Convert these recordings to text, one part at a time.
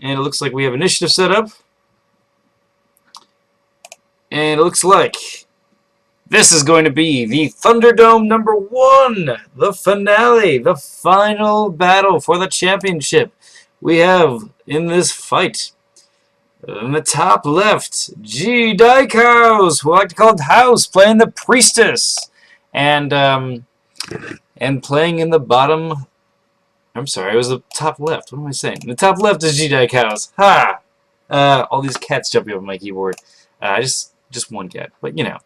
And it looks like we have initiative set up. And it looks like this is going to be the Thunderdome #1, the finale, the final battle for the championship. We have in this fight, in the top left, Gdieckhaus, who I like to call House, playing the Priestess, and playing in the bottom. I'm sorry, it was the top left. What am I saying? The top left is Gdieckhaus. Ha! All these cats jumping over my keyboard. Just one cat, but you know.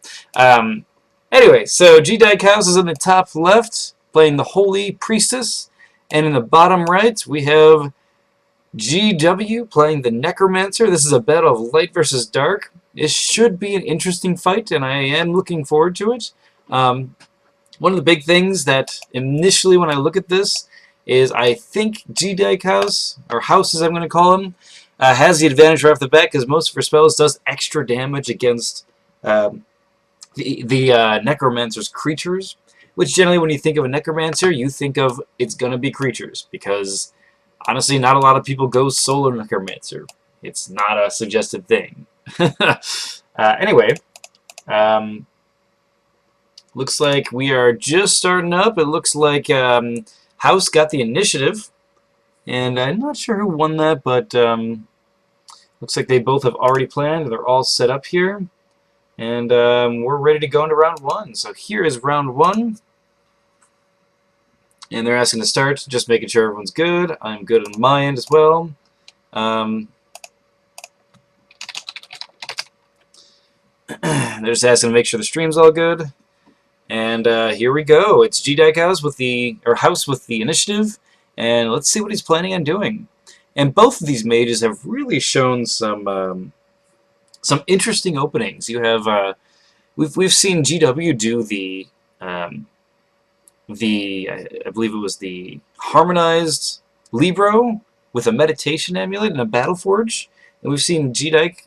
Anyway, so Gdieckhaus is in the top left, playing the Holy Priestess, and in the bottom right we have GW playing the Necromancer. This is a battle of light versus dark. This should be an interesting fight, and I am looking forward to it. One of the big things that initially when I look at this is I think Gdieckhaus, or House as I'm going to call him, has the advantage right off the bat because most of her spells does extra damage against the Necromancer's creatures, which generally when you think of a Necromancer, you think of it's going to be creatures because honestly not a lot of people go solo Necromancer. It's not a suggested thing. Anyway, looks like we are just starting up. It looks like House got the initiative, and I'm not sure who won that, but looks like they both have already planned. They're all set up here, and we're ready to go into round 1. So here is round 1, and they're asking to start, just making sure everyone's good. I'm good on my end as well. They're just asking to make sure the stream's all good. And here we go. It's Gdieckhaus with the House with the initiative, and let's see what he's planning on doing. And both of these mages have really shown some interesting openings. You have we've seen GW do I believe it was the harmonized Libro with a meditation amulet and a battle forge. And we've seen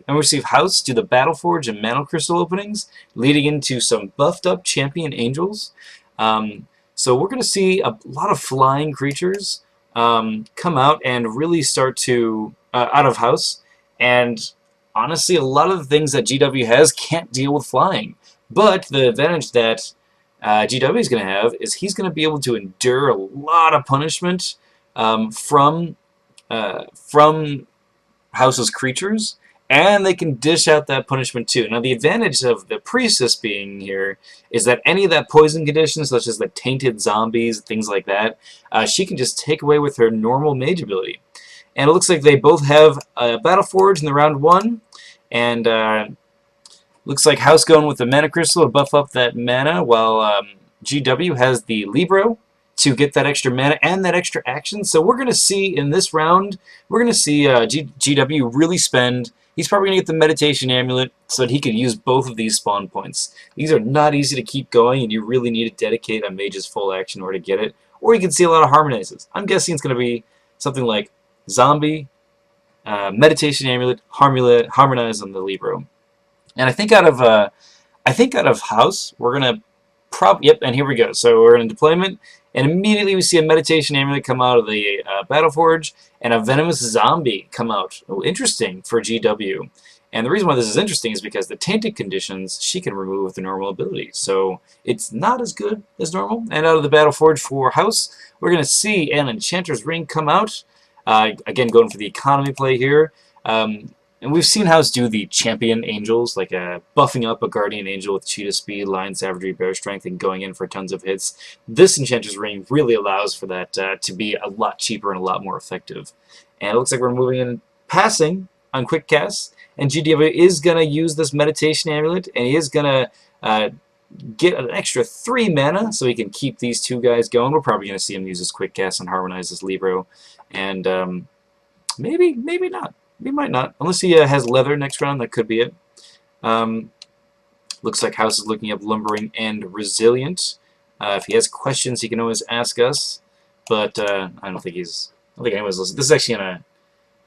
we've seen House do the Battle Forge and Mantle Crystal openings, leading into some buffed up champion angels. So we're going to see a lot of flying creatures come out and really start to out of House. And honestly, a lot of the things that GW has can't deal with flying. But the advantage that GW is going to have is he's going to be able to endure a lot of punishment from House's creatures, and they can dish out that punishment too. Now the advantage of the Priestess being here is that any of that poison conditions, such as the tainted zombies, things like that, she can just take away with her normal mage ability. And it looks like they both have a Battle Forge in the round 1, and looks like House going with the Mana Crystal to buff up that mana, while GW has the Libro to get that extra mana and that extra action. So we're going to see in this round, we're going to see GW really spend. He's probably going to get the Meditation Amulet so that he can use both of these spawn points. These are not easy to keep going, and you really need to dedicate a mage's full action in order to get it. Or you can see a lot of harmonizes. I'm guessing it's going to be something like Zombie, Meditation Amulet, Harmonize on the Libro. And I think out of House, we're going to yep, and here we go. So we're in deployment, and immediately we see a Meditation Amulet come out of the Battle Forge, and a Venomous Zombie come out. Oh, interesting for GW. And the reason why this is interesting is because the tainted conditions she can remove with the normal ability. So it's not as good as normal. And out of the Battle Forge for House, we're going to see an Enchanter's Ring come out. Again, going for the economy play here. And we've seen House do the champion angels, like buffing up a guardian angel with cheetah speed, lion savagery, bear strength, and going in for tons of hits. This Enchanter's Ring really allows for that to be a lot cheaper and a lot more effective. And it looks like we're moving in passing on quick casts, and GW is going to use this Meditation Amulet, and he is going to get an extra 3 mana so he can keep these two guys going. We're probably going to see him use this quick cast and harmonize this Libro, and maybe not. We might not. Unless he has leather next round, that could be it. Looks like House is looking up Lumbering and Resilient. If he has questions, he can always ask us. But I don't think anyone's listening. This is actually I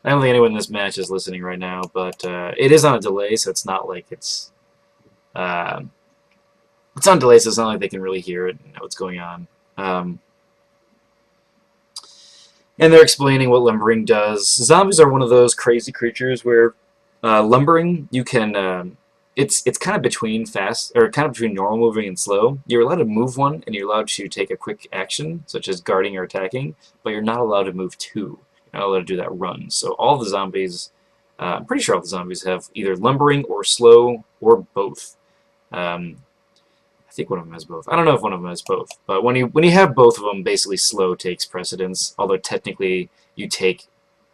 don't think anyone in this match is listening right now. But it is on a delay, so it's not like it's on delay, so it's not like they can really hear it and know what's going on. And they're explaining what lumbering does. Zombies are one of those crazy creatures where lumbering, you can it's kind of between fast or kind of between normal moving and slow. You're allowed to move one, and you're allowed to take a quick action, such as guarding or attacking, but you're not allowed to move two. You're not allowed to do that run. So all the zombies, I'm pretty sure all the zombies have either lumbering or slow or both. Um, I think one of them has both. I don't know if one of them has both, but when you have both of them, basically slow takes precedence. Although technically you take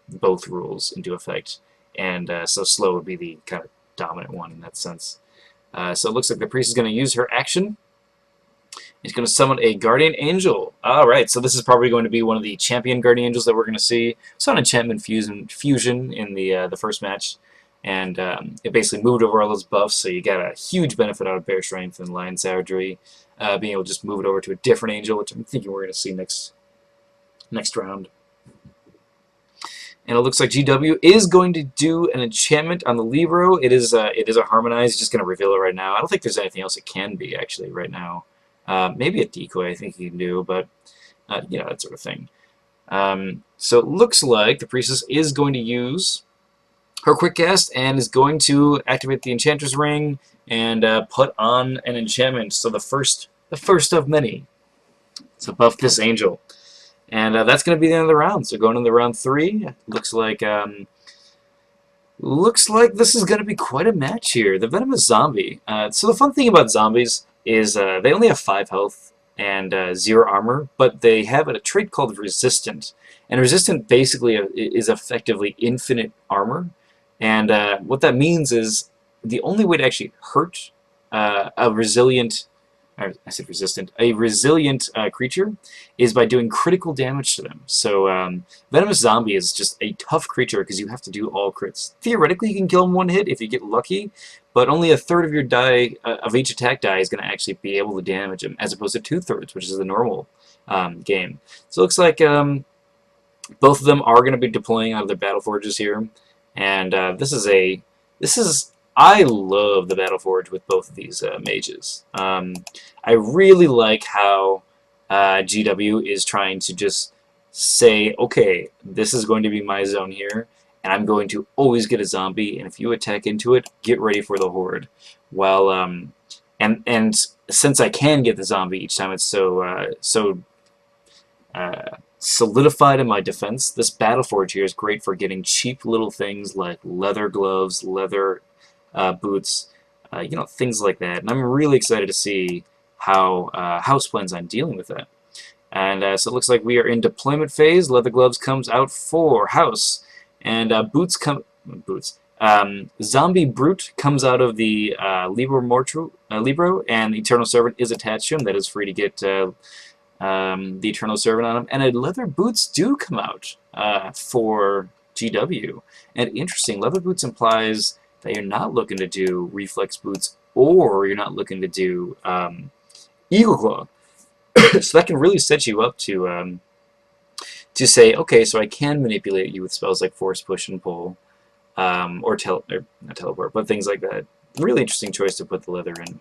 both rules into effect, and so slow would be the kind of dominant one in that sense. So it looks like the priest is going to use her action. He's going to summon a guardian angel. All right, so this is probably going to be one of the champion guardian angels that we're going to see. Saw an enchantment fusion in the first match, and it basically moved over all those buffs, so you got a huge benefit out of Bear Strength and Lion Savagery, being able to just move it over to a different angel, which I'm thinking we're going to see next round. And it looks like GW is going to do an enchantment on the Libero. It is a harmonize. He's just going to reveal it right now. I don't think there's anything else it can be actually right now. Maybe a decoy I think he can do, but you know, that sort of thing. So it looks like the priestess is going to use her quick cast and is going to activate the Enchantress Ring and put on an enchantment. So the first of many. So buff this angel. And that's going to be the end of the round. So going into round 3, looks like this is going to be quite a match here. The Venomous Zombie. So the fun thing about zombies is they only have 5 health and 0 armor, but they have a trait called Resistant. And Resistant basically is effectively infinite armor. And what that means is the only way to actually hurt a resilient creature is by doing critical damage to them. So Venomous Zombie is just a tough creature because you have to do all crits. Theoretically, you can kill him one hit if you get lucky, but only a third of your die of each attack die is going to actually be able to damage him, as opposed to 2/3, which is the normal game. So it looks like both of them are going to be deploying out of their battle forges here, and I love the Battle Forge with both of these mages. I really like how GW is trying to just say, okay, this is going to be my zone here, and I'm going to always get a zombie, and if you attack into it, get ready for the horde. Well, and since I can get the zombie each time, it's so solidified in my defense. This Battle Forge here is great for getting cheap little things like leather gloves, leather boots, you know, things like that. And I'm really excited to see how House plans on dealing with that. And so it looks like we are in deployment phase. Leather gloves comes out for House, and Zombie Brute comes out of the Libero, and the Eternal Servant is attached to him. That is free to get the Eternal Servant on him. And Leather Boots do come out for GW. And interesting, Leather Boots implies that you're not looking to do Reflex Boots, or you're not looking to do Eagle Claw. So that can really set you up to say, okay, so I can manipulate you with spells like Force, Push, and Pull, or not Teleport, but things like that. Really interesting choice to put the leather in.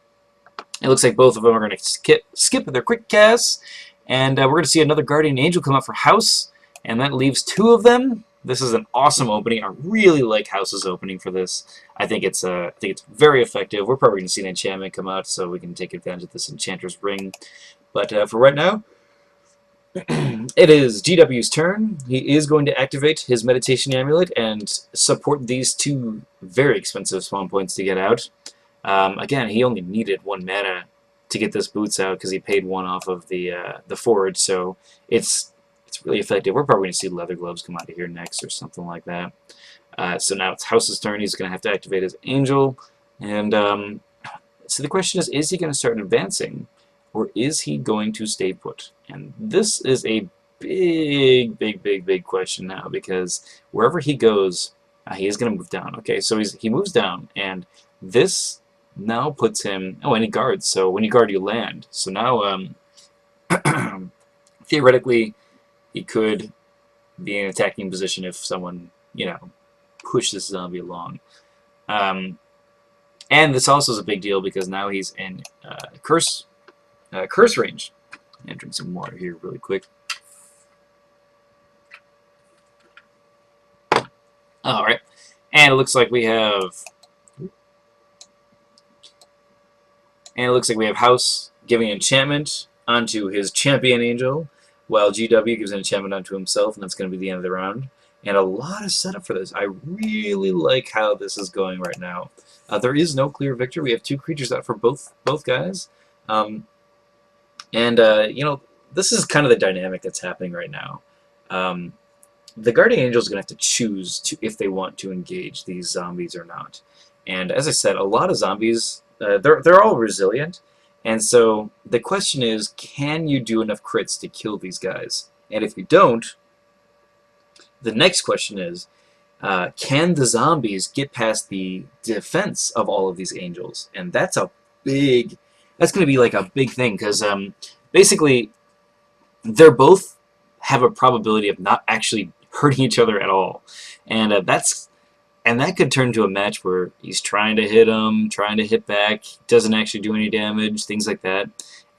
It looks like both of them are going to skip their quick casts, and we're going to see another Guardian Angel come out for House, and that leaves 2 of them. This is an awesome opening. I really like House's opening for this. I think it's very effective. We're probably going to see an enchantment come out, so we can take advantage of this Enchanter's Ring. But for right now, it is GW's turn. He is going to activate his Meditation Amulet and support these 2 very expensive spawn points to get out. Again, he only needed 1 mana to get this boots out because he paid 1 off of the forge, so it's really effective. We're probably going to see Leather Gloves come out of here next or something like that. So now it's House's turn. He's going to have to activate his Angel. And so the question is he going to start advancing, or is he going to stay put? And this is a big question now, because wherever he goes, he is going to move down. Okay, so he moves down, and this now puts him... Oh, and he guards. So when you guard, you land. So now, theoretically, he could be in an attacking position if someone, you know, pushed this zombie along. And this also is a big deal because now he's in curse range. I'm gonna drink some water here really quick. Alright. And it looks like we have... And it looks like we have House giving enchantment onto his champion angel, while GW gives an enchantment onto himself, and that's going to be the end of the round. And a lot of setup for this. I really like how this is going right now. There is no clear victor. We have 2 creatures out for both guys. You know, this is kind of the dynamic that's happening right now. The Guardian Angel is going to have to choose if they want to engage these zombies or not. And as I said, a lot of zombies, they're all resilient. And so the question is, can you do enough crits to kill these guys? And if you don't, the next question is, can the zombies get past the defense of all of these angels? And that's going to be like a big thing, because basically, they're both have a probability of not actually hurting each other at all, and that could turn into a match where he's trying to hit him, trying to hit back, doesn't actually do any damage, things like that.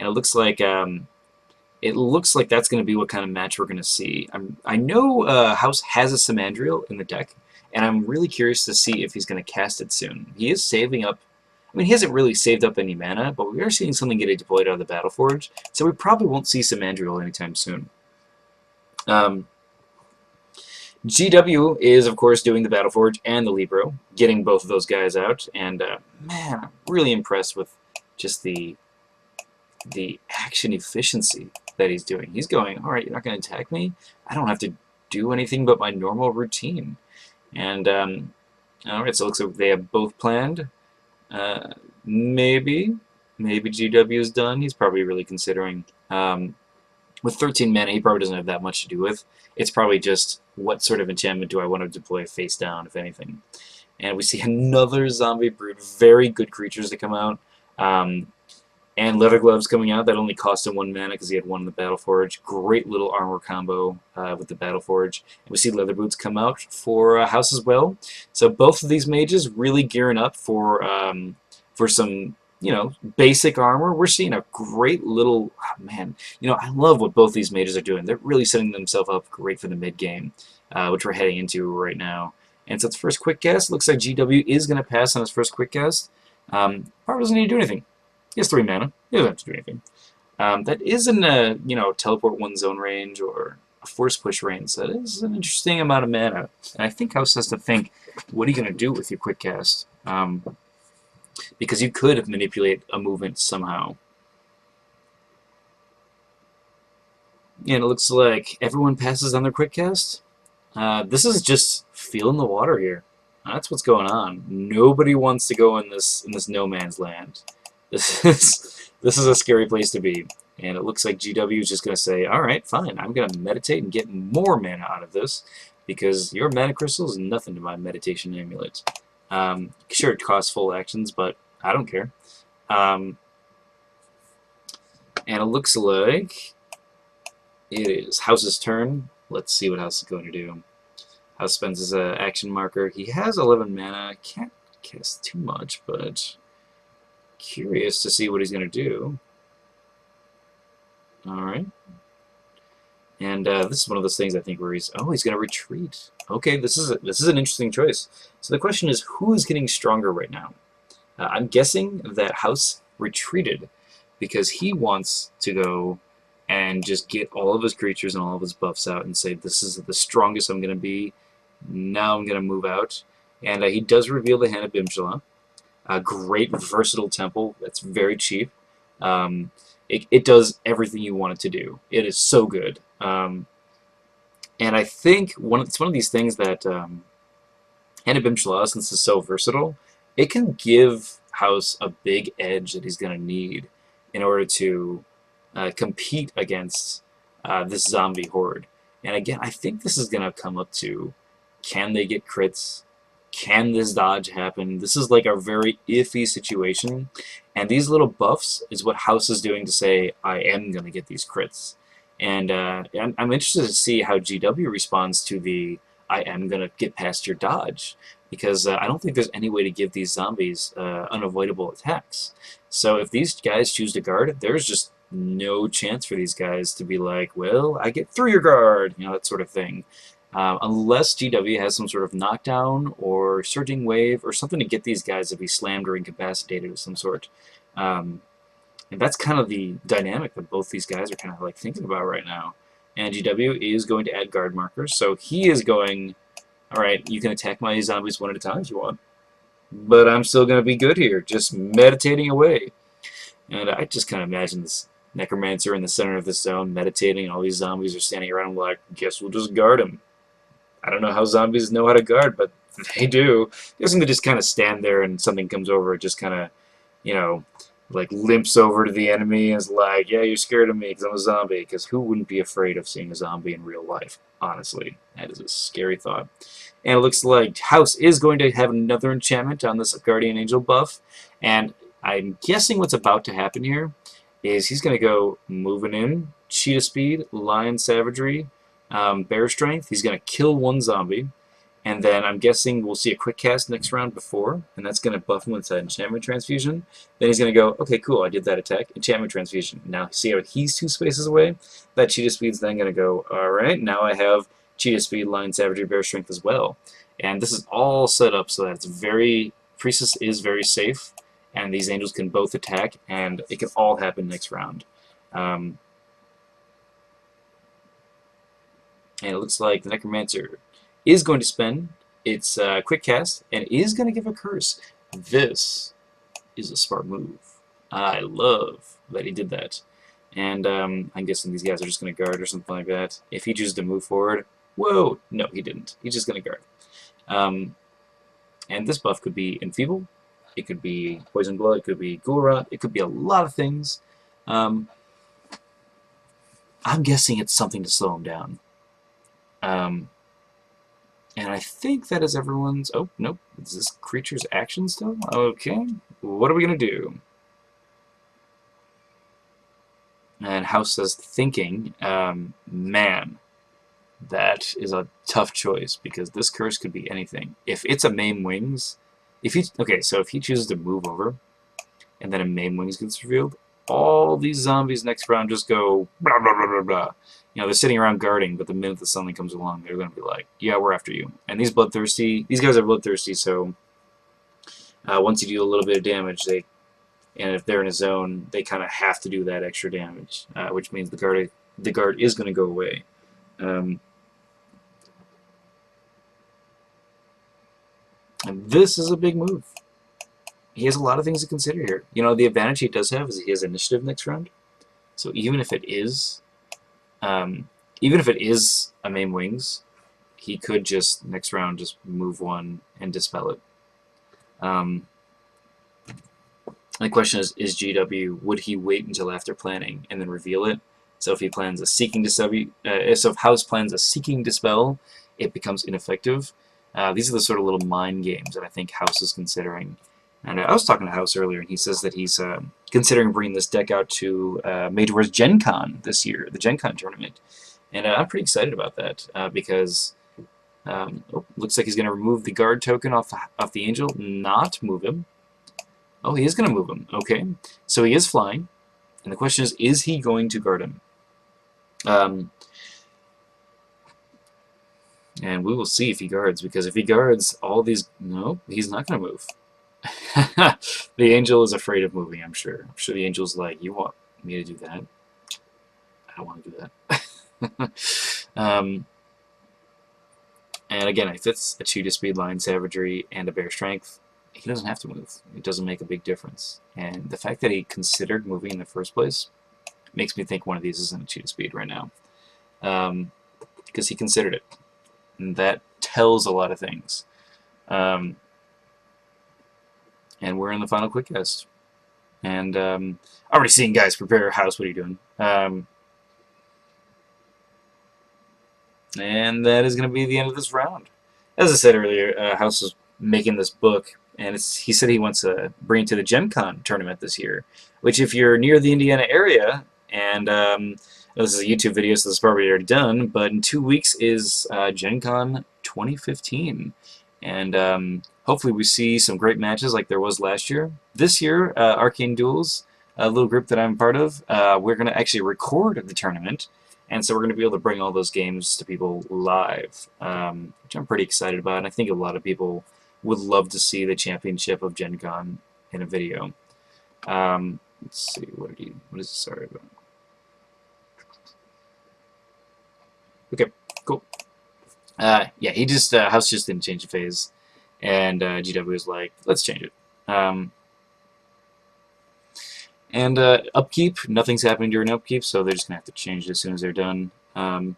And it looks like that's going to be what kind of match we're going to see. I know House has a Samandriel in the deck, and I'm really curious to see if he's going to cast it soon. He is saving up. I mean, he hasn't really saved up any mana, but we are seeing something get deployed out of the Battleforge, so we probably won't see Samandriel anytime soon. GW is, of course, doing the Battleforge and the Libro, getting both of those guys out, and man, I'm really impressed with just the action efficiency that he's doing. He's going, all right, you're not going to attack me? I don't have to do anything but my normal routine. And, all right, so it looks like they have both planned. Maybe GW is done. He's probably really considering. With 13 mana, he probably doesn't have that much to do with. It's probably just, what sort of enchantment do I want to deploy face down, if anything. And we see another Zombie Brood. Very good creatures to come out. And Leather Gloves coming out. That only cost him 1 mana because he had 1 in the Battleforge. Great little armor combo with the Battleforge. And we see Leather Boots come out for House as well. So both of these mages really gearing up for some, you know, basic armor. We're seeing a great little... Oh, man, you know, I love what both these mages are doing. They're really setting themselves up great for the mid-game, which we're heading into right now. And so it's first quick cast. Looks like GW is going to pass on his first quick cast. Probably doesn't need to do anything. He has 3 mana. He doesn't have to do anything. That isn't a, you know, teleport 1 zone range or a force push range. So that is an interesting amount of mana. And I think House has to think, what are you going to do with your quick cast? Because you could manipulate a movement somehow. And it looks like everyone passes on their quick cast. This is just feeling the water here. That's what's going on. Nobody wants to go in this no man's land. This is a scary place to be. And it looks like GW is just going to say, alright, fine, I'm going to meditate and get more mana out of this, because your mana crystal is nothing to my meditation amulet. Sure, it costs full actions, but I don't care. And it looks like it is House's turn. Let's see what House is going to do. House spends his action marker. He has 11 mana. Can't cast too much, but curious to see what he's going to do. Alright. And this is one of those things I think where he's going to retreat. Okay, this is an interesting choice. So the question is, who is getting stronger right now? I'm guessing that House retreated because he wants to go and just get all of his creatures and all of his buffs out and say, this is the strongest I'm going to be. Now I'm going to move out. And he does reveal the Hand of Bimshala. A great versatile temple that's very cheap. It does everything you want it to do. It is so good. And I think it's one of these things that Hand of Bimshala, since it's so versatile, it can give House a big edge that he's going to need in order to compete against this zombie horde. And again, I think this is going to come up to, can they get crits? Can this dodge happen? This is like a very iffy situation. And these little buffs is what House is doing to say, I am going to get these crits. And I'm interested to see how GW responds to the, I am going to get past your dodge. Because I don't think there's any way to give these zombies unavoidable attacks. So if these guys choose to guard, there's just no chance for these guys to be like, well, I get through your guard, you know, that sort of thing. Unless GW has some sort of knockdown or surging wave or something to get these guys to be slammed or incapacitated of some sort. Um, and that's kind of the dynamic that both these guys are kind of like thinking about right now. And GW is going to add guard markers, so he is going, alright, you can attack my zombies one at a time if you want, but I'm still going to be good here, just meditating away. And I just kind of imagine this necromancer in the center of the zone meditating, and all these zombies are standing around him like, guess we'll just guard him. I don't know how zombies know how to guard, but they do. Guessing they just kind of stand there and something comes over, it just kind of, you know, like limps over to the enemy and is like, yeah, you're scared of me because I'm a zombie. Because who wouldn't be afraid of seeing a zombie in real life? Honestly, that is a scary thought. And it looks like House is going to have another enchantment on this Guardian Angel buff. And I'm guessing what's about to happen here is he's going to go moving in, Cheetah Speed, Lion Savagery, Bear Strength. He's going to kill one zombie. And then I'm guessing we'll see a quick cast next round before, and that's going to buff him with an Enchantment Transfusion. Then he's going to go, okay, cool, I did that attack, Enchantment Transfusion. Now, see how he's 2 spaces away? That Cheetah Speed's then going to go, alright, now I have Cheetah Speed, Lion Savagery, Bear Strength as well. And this is all set up so that it's very, Priestess is very safe, and these angels can both attack, and it can all happen next round. And it looks like the Necromancer is going to spend its quick cast and is going to give a curse. This is a smart move. I love that he did that. And I'm guessing these guys are just going to guard or something like that. If he chooses to move forward, whoa, no, he didn't. He's just going to guard. And this buff could be Enfeeble, it could be Poison Blood, it could be Ghoul Rot, it could be a lot of things. I'm guessing it's something to slow him down. And I think that is everyone's... Oh, nope. Is this creature's action still? Okay. What are we going to do? And House says, thinking. Man, that is a tough choice, because this curse could be anything. If it's a Maim Wings... Okay, so if he chooses to move over, and then a Maim Wings gets revealed, all these zombies next round just go blah, blah, blah, blah, blah. You know, they're sitting around guarding, but the minute that something comes along, they're going to be like, yeah, we're after you. And these guys are bloodthirsty, so once you do a little bit of damage, and if they're in a zone, they kind of have to do that extra damage, which means the guard is going to go away. And this is a big move. He has a lot of things to consider here. You know, the advantage he does have is he has initiative next round. So even if it is a Maim Wings, he could just next round just move one and dispel it. The question is GW, would he wait until after planning and then reveal it? So if he plans a Seeking Dispel, so if House plans a Seeking Dispel, it becomes ineffective. These are the sort of little mind games that I think House is considering. And I was talking to House earlier, and he says that he's considering bringing this deck out to Mage War's Gen Con this year, the Gen Con tournament. And I'm pretty excited about that, because looks like he's going to remove the guard token off the Angel, not move him. Oh, he is going to move him. Okay. So he is flying. And the question is he going to guard him? And we will see if he guards, because if he guards all these... No, he's not going to move. The Angel is afraid of moving, I'm sure. I'm sure the Angel's like, you want me to do that? I don't want to do that. And again, if it's a Cheetah Speed, Lion Savagery, and a Bear Strength, he doesn't have to move. It doesn't make a big difference. And the fact that he considered moving in the first place makes me think one of these isn't a Cheetah Speed right now. Because he considered it. And that tells a lot of things. And we're in the final quick cast. And already seeing guys prepare. House, what are you doing? And that is going to be the end of this round. As I said earlier, House is making this book, and he said he wants to bring it to the Gen Con tournament this year, which if you're near the Indiana area, and this is a YouTube video, so this is probably already done, but in 2 weeks is Gen Con 2015. And hopefully we see some great matches like there was last year. This year, Arcane Duels, a little group that I'm part of, we're going to actually record the tournament, And so we're going to be able to bring all those games to people live, which I'm pretty excited about. And I think a lot of people would love to see the championship of Gen Con in a video. Let's see, what is this sorry about? Okay, cool. Yeah, he just House just didn't change the phase, and GW was like, let's change it. And upkeep, nothing's happening during upkeep, so they're just gonna have to change it as soon as they're done. And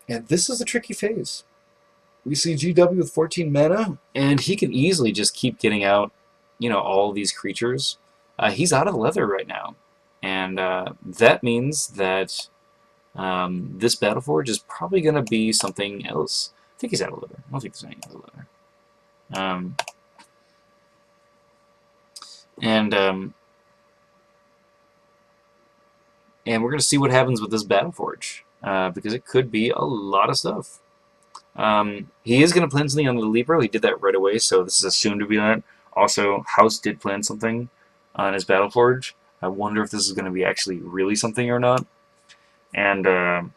this is a tricky phase. We see GW with 14 mana, and he can easily just keep getting out, all these creatures. He's out of leather right now, and that means that this Battleforge is probably going to be something else. I think he's out of leather. I don't think there's any out of leather. And we're going to see what happens with this Battleforge, because it could be a lot of stuff. He is going to plan something on the Libro. He did that right away, so this is assumed to be that. Also, House did plan something on his Battleforge. I wonder if this is going to be actually really something or not. And are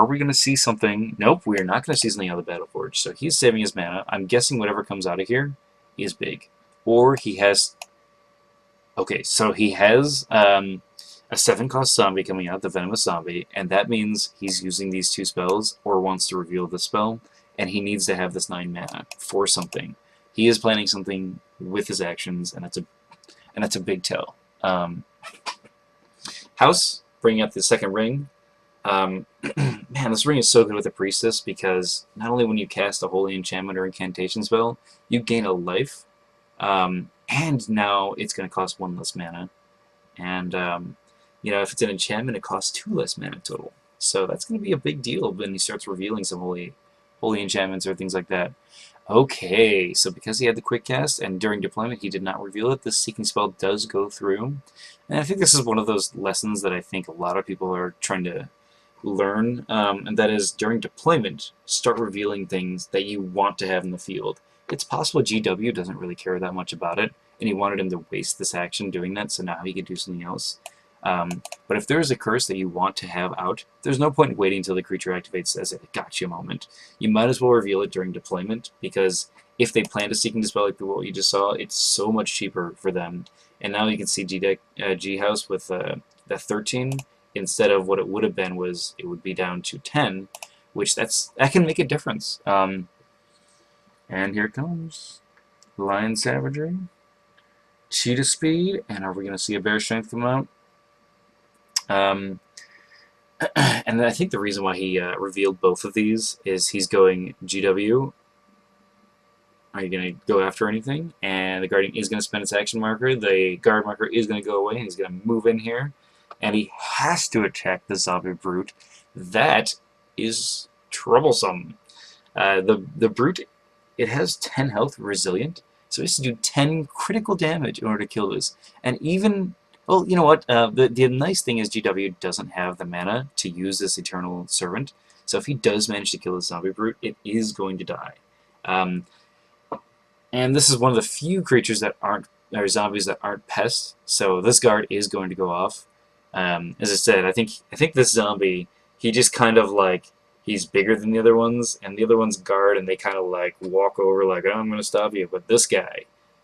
we going to see something? Nope, we are not going to see something on the Battleforge. So he's saving his mana. I'm guessing whatever comes out of here is big. Or he has... Okay, so he has a 7-cost zombie coming out, the Venomous Zombie, and that means he's using these 2 spells or wants to reveal the spell, and he needs to have this 9 mana for something. He is planning something with his actions, and that's a big tell. House, bringing up the second ring. Man, this ring is so good with the Priestess because not only when you cast a Holy Enchantment or Incantation spell, you gain a life, and now it's going to cost 1 less mana. And, if it's an enchantment, it costs 2 less mana total. So that's going to be a big deal when he starts revealing some holy enchantments or things like that. Okay, so because he had the quick cast and during deployment he did not reveal it, this Seeking spell does go through. And I think this is one of those lessons that I think a lot of people are trying to learn, and that is during deployment, start revealing things that you want to have in the field. It's possible GW doesn't really care that much about it, and he wanted him to waste this action doing that, so now he could do something else. But if there's a curse that you want to have out, there's no point in waiting until the creature activates as a gotcha moment. You might as well reveal it during deployment, because if they plan to Seeking Dispel like what you just saw, it's so much cheaper for them. And now you can see Gdieckhaus with the 13, instead of what it would have been it would be down to 10, which that can make a difference. And here it comes. Lion Savagery. Cheetah Speed, and are we going to see a Bear Strength come out? And I think the reason why he revealed both of these is he's going GW. Are you going to go after anything? And the Guardian is going to spend its action marker. The guard marker is going to go away, and he's going to move in here. And he has to attack the Zombie Brute. That is troublesome. The Brute, it has 10 health, resilient, so he has to do 10 critical damage in order to kill this. And even... Well, you know what? The nice thing is GW doesn't have the mana to use this Eternal Servant, so if he does manage to kill the Zombie Brute, it is going to die. And this is one of the few creatures that aren't, or zombies that aren't pests, so this guard is going to go off. As I said, I think this zombie, he just kind of like, he's bigger than the other ones, and the other ones guard, and they kind of like walk over like, oh, I'm going to stop you. But this guy,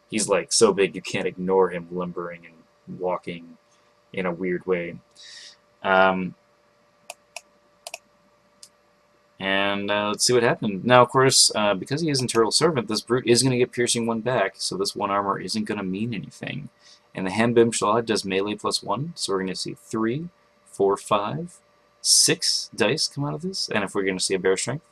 he's like so big you can't ignore him lumbering and walking in a weird way. Let's see what happened. Now, of course, because he is Eternal Servant, this Brute is going to get Piercing 1 back, so this 1 armor isn't going to mean anything. And the Hambim Shaw does melee +1, so we're going to see 3, 4, 5, 6 dice come out of this. And if we're going to see a Bear Strength,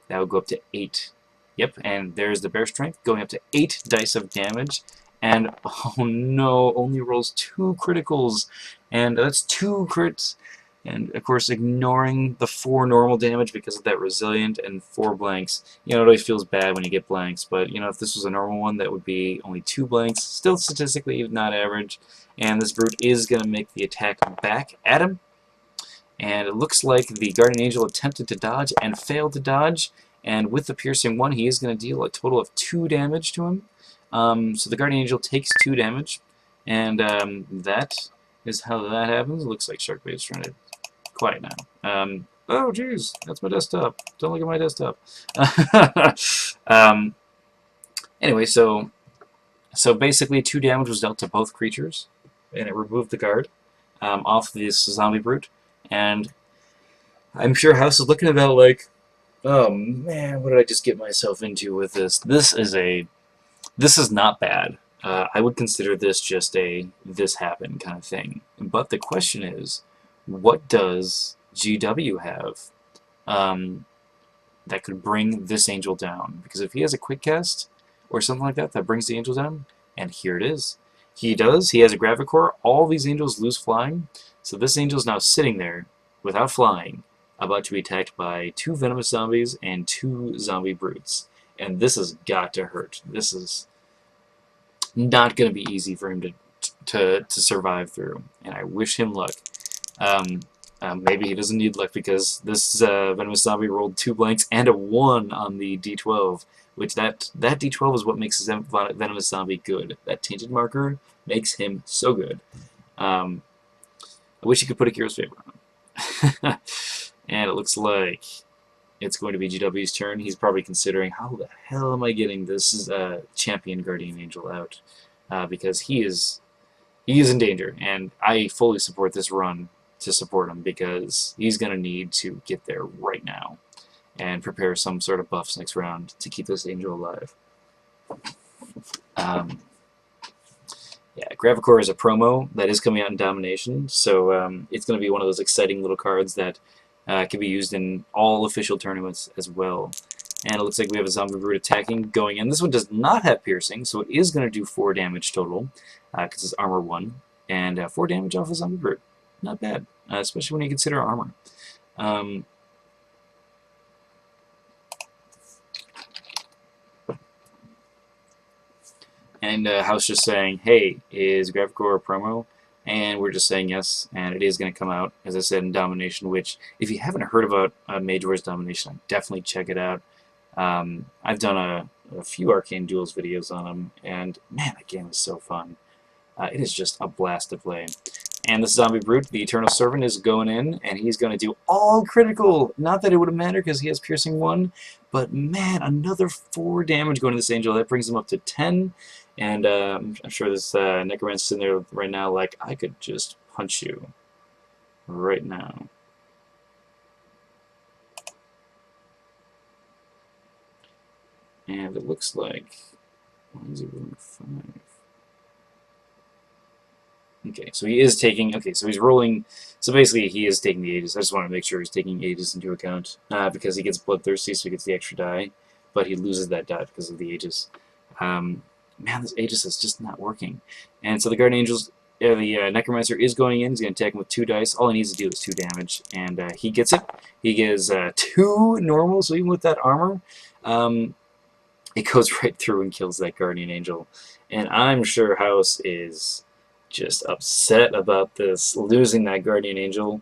that would go up to 8. Yep, and there's the Bear Strength going up to 8 dice of damage. And, oh no, only rolls 2 criticals, and that's 2 crits. And, of course, ignoring the 4 normal damage because of that resilient and 4 blanks. You know, it always feels bad when you get blanks, but, you know, if this was a normal one, that would be only 2 blanks. Still statistically not average. And this Brute is going to make the attack back at him. And it looks like the Guardian Angel attempted to dodge and failed to dodge. And with the Piercing 1, he is going to deal a total of 2 damage to him. So the Guardian Angel takes 2 damage, and that is how that happens. It looks like Sharkbait's trying to quiet now. Oh, jeez, that's my desktop. Don't look at my desktop. um, anyway, so basically 2 damage was dealt to both creatures, and it removed the guard off this zombie brute. And I'm sure House is looking about like, oh man, what did I just get myself into with this? This is not bad. I would consider this just a this happened kind of thing. But the question is, what does GW have that could bring this angel down? Because if he has a quick cast or something like that that brings the angel down, and here it is. He does. He has a Gravicore. All these angels lose flying. So this angel is now sitting there without flying, about to be attacked by 2 venomous zombies and 2 zombie brutes. And this has got to hurt. This is not going to be easy for him to survive through. And I wish him luck. Maybe he doesn't need luck because this venomous zombie rolled 2 blanks and a 1 on the D12, which that D12 is what makes his venomous zombie good. That tainted marker makes him so good. I wish he could put a Hero's Favor on him. And it looks like it's going to be GW's turn. He's probably considering, how the hell am I getting this champion Guardian Angel out? Because he is in danger, and I fully support this run to support him because he's going to need to get there right now and prepare some sort of buffs next round to keep this angel alive. Yeah, Gravicore is a promo that is coming out in Domination, so it's going to be one of those exciting little cards that can be used in all official tournaments as well. And it looks like we have a Zombie Brute attacking, going in. This one does not have piercing, so it is going to do 4 damage total, because it's armor 1, and 4 damage off a Zombie Brute. Not bad, especially when you consider armor. And House just saying, hey, is Gravicore a promo? And we're just saying yes, and it is going to come out, as I said, in Domination, which, if you haven't heard about Mage Wars Domination, definitely check it out. I've done a few Arcane Duels videos on them, and man, that game is so fun. It is just a blast to play. And this Zombie Brute, the Eternal Servant, is going in, and he's going to do all critical. Not that it would have mattered because he has Piercing 1, but man, another 4 damage going to this angel. That brings him up to 10. And I'm sure this Necromancer's sitting there right now like, I could just punch you right now. And it looks like, why is he rolling 5? Okay, so he is taking, okay, so he's rolling, so basically he is taking the Aegis. I just want to make sure he's taking Aegis into account, because he gets bloodthirsty, so he gets the extra die, but he loses that die because of the Aegis. Man, this Aegis is just not working. And so the Guardian Angels, the Necromancer is going in, he's going to attack him with 2 dice. All he needs to do is 2 damage, and he gets it. He gets 2 normal, so even with that armor, it goes right through and kills that Guardian Angel. And I'm sure House is just upset about this, losing that Guardian Angel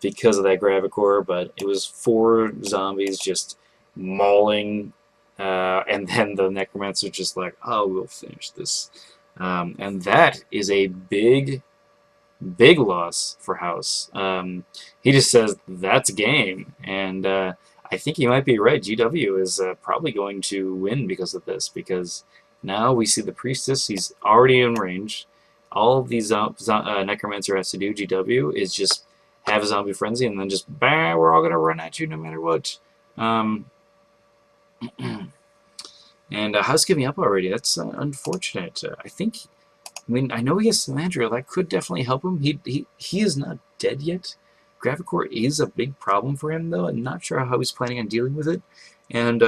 because of that Gravicore, but it was 4 zombies just mauling, and then the Necromancer just like, oh, we'll finish this. And that is a big loss for House. He just says, that's game, and I think he might be right. GW is probably going to win because of this, because now we see the Priestess, he's already in range. All these Necromancer has to do, GW, is just have a zombie frenzy and then just, bah, we're all going to run at you no matter what. And House giving up already. That's unfortunate. I think, I mean, I know he has Salandriel. That could definitely help him. He is not dead yet. Gravicore is a big problem for him, though. I'm not sure how he's planning on dealing with it. And,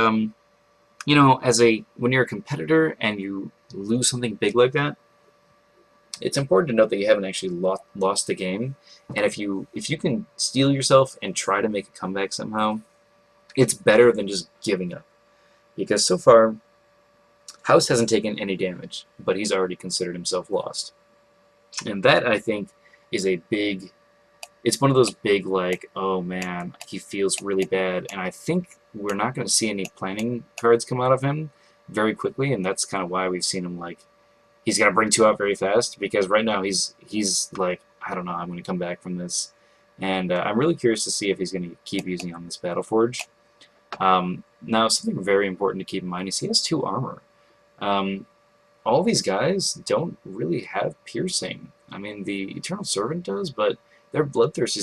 you know, when you're a competitor and you lose something big like that, it's important to note that you haven't actually lost the game, and if you can steel yourself and try to make a comeback somehow, it's better than just giving up. Because so far, House hasn't taken any damage, but he's already considered himself lost. And that, I think, is a big... It's one of those big, like, oh man, he feels really bad, and I think we're not going to see any planning cards come out of him very quickly, and that's kind of why we've seen him, like, he's gonna bring 2 out very fast because right now he's like, I don't know, I'm gonna come back from this, and I'm really curious to see if he's gonna keep using on this Battle Forge. Now something very important to keep in mind is he has 2 armor. Um, all these guys don't really have piercing. I mean, the Eternal Servant does, but their bloodthirst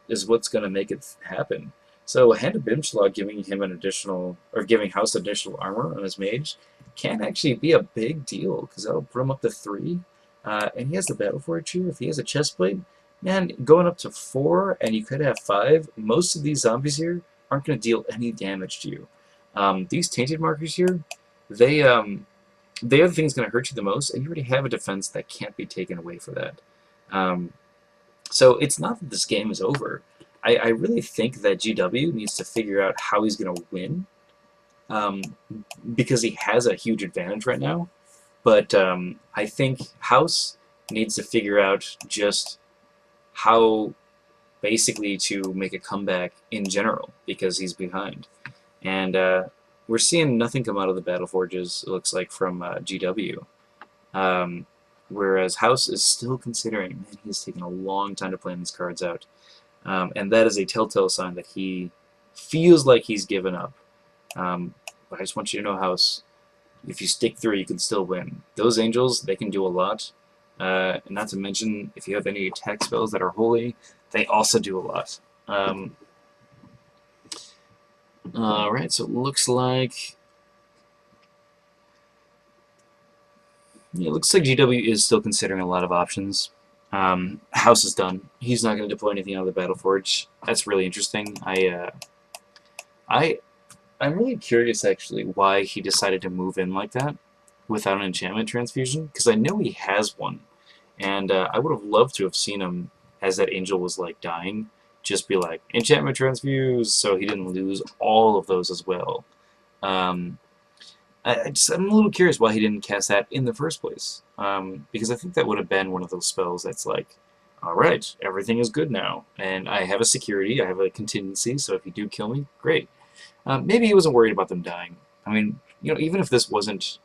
is what's gonna make it happen. So Hand of Bimshalot giving him an additional, or giving House additional armor on his mage can actually be a big deal because that'll put him up to 3. And he has the Battle Forge here. If he has a chestplate, man, going up to 4, and you could have 5. Most of these zombies here aren't going to deal any damage to you. These tainted markers here, they are the things going to hurt you the most, and you already have a defense that can't be taken away for that. So it's not that this game is over. I really think that GW needs to figure out how he's going to win, because he has a huge advantage right now. But I think House needs to figure out just how basically to make a comeback in general, because he's behind. And we're seeing nothing come out of the Battle Forges, it looks like, from GW. Whereas House is still considering, man, he's taken a long time to plan these cards out. And that is a telltale sign that he feels like he's given up. But I just want you to know, House, if you stick through, you can still win. Those angels, they can do a lot. Not to mention, if you have any attack spells that are holy, they also do a lot. Alright, so it looks like... Yeah, it looks like GW is still considering a lot of options. House is done. He's not going to deploy anything out of the Battle Forge. That's really interesting. I'm really curious, actually, why he decided to move in like that without an enchantment transfusion, because I know he has one, and I would have loved to have seen him, as that angel was like dying, just be like, enchantment transfuse, so he didn't lose all of those as well. I'm a little curious why he didn't cast that in the first place, because I think that would have been one of those spells that's like, alright, everything is good now, and I have a security, I have a contingency, so if you do kill me, great. Maybe he wasn't worried about them dying. I mean, you know, even if this wasn't...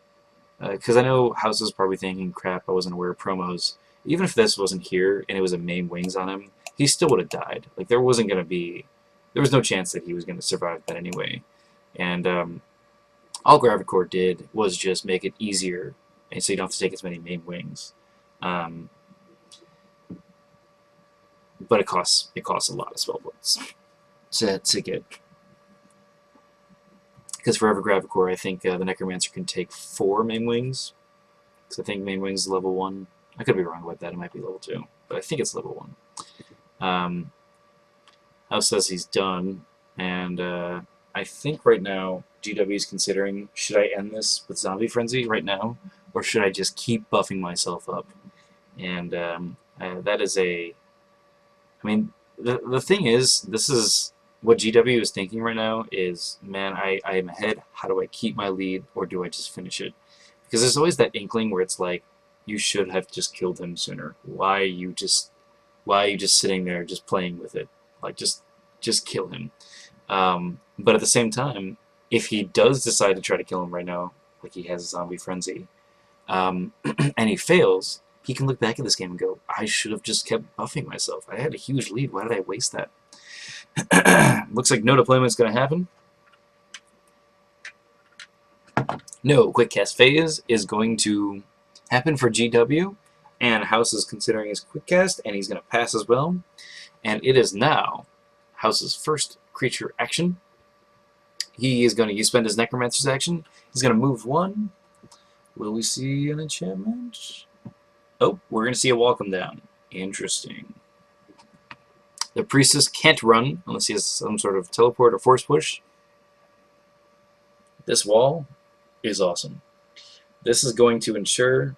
because I know House is probably thinking, crap, I wasn't aware of promos. Even if this wasn't here and it was a main wings on him, he still would have died. Like, there wasn't going to be... There was no chance that he was going to survive that anyway. And all Gravicore did was just make it easier, and so you don't have to take as many main wings. But it costs a lot of spell points to get. Because for every Gravicore, I think the Necromancer can take 4 main wings. Because I think main wings is level 1. I could be wrong about that, it might be level 2. But I think it's level 1. House says he's done, and I think right now GW is considering, should I end this with Zombie Frenzy right now, or should I just keep buffing myself up? And that is a... I mean, the thing is, this is... What GW is thinking right now is, man, I am ahead. How do I keep my lead, or do I just finish it? Because there's always that inkling where it's like, you should have just killed him sooner. Why are you just sitting there just playing with it? Like, just kill him. But at the same time, if he does decide to try to kill him right now, like he has a Zombie Frenzy, and he fails, he can look back at this game and go, I should have just kept buffing myself. I had a huge lead. Why did I waste that? Looks like no deployment is going to happen. No quick cast phase is going to happen for GW, and House is considering his quick cast, and he's going to pass as well. And it is now House's first creature action. He is going to spend his Necromancer's action. He's going to move 1. Will we see an enchantment? Oh, we're going to see a wall come down. Interesting. The Priestess can't run unless he has some sort of teleport or force push. This wall is awesome. This is going to ensure...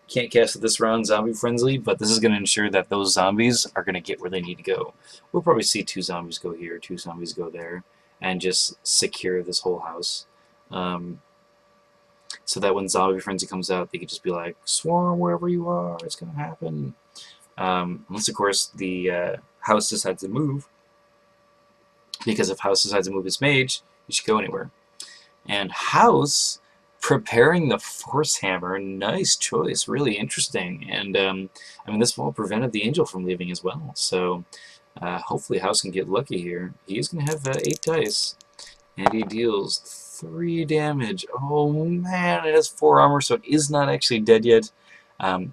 Can't cast it this round, Zombie Frenzy, but this is going to ensure that those zombies are going to get where they need to go. We'll probably see 2 zombies go here, 2 zombies go there, and just secure this whole house. So that when Zombie Frenzy comes out, they could just be like, swarm wherever you are, it's going to happen. Unless, of course, the House decides to move. Because if House decides to move his mage, he should go anywhere. And House preparing the Force Hammer. Nice choice. Really interesting. And, I mean, this wall prevented the Angel from leaving as well. So, hopefully House can get lucky here. He's going to have 8 dice. And he deals 3 damage. Oh, man. It has 4 armor, so it is not actually dead yet.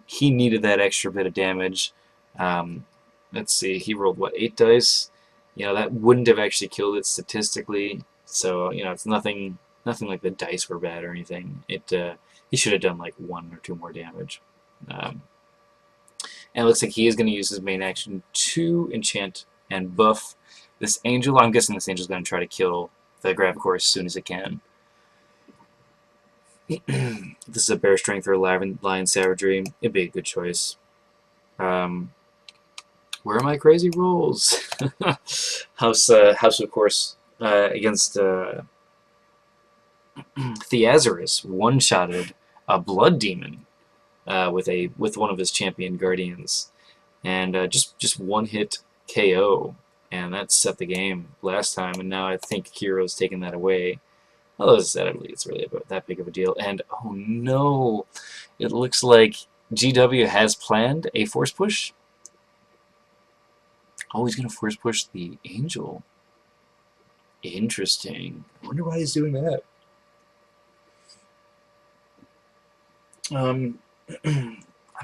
He needed that extra bit of damage. Let's see. He rolled, what, 8 dice? You know, that wouldn't have actually killed it statistically. So, you know, it's nothing like the dice were bad or anything. He should have done like 1 or 2 more damage. And it looks like he is going to use his main action to enchant and buff this angel. I'm guessing this angel's going to try to kill the Gravicor as soon as it can. If this is a Bear Strength or Lion Savagery, it'd be a good choice. Where are my crazy rolls? House, of course, against Theazarus one-shotted a Blood Demon with one of his champion guardians, and just one hit KO, and that set the game last time. And now I think Kiro's taken that away. Although sadly, it's really about that big of a deal. And oh no, it looks like GW has planned a force push. Oh, he's gonna force push the Angel. Interesting. I wonder why he's doing that. I'm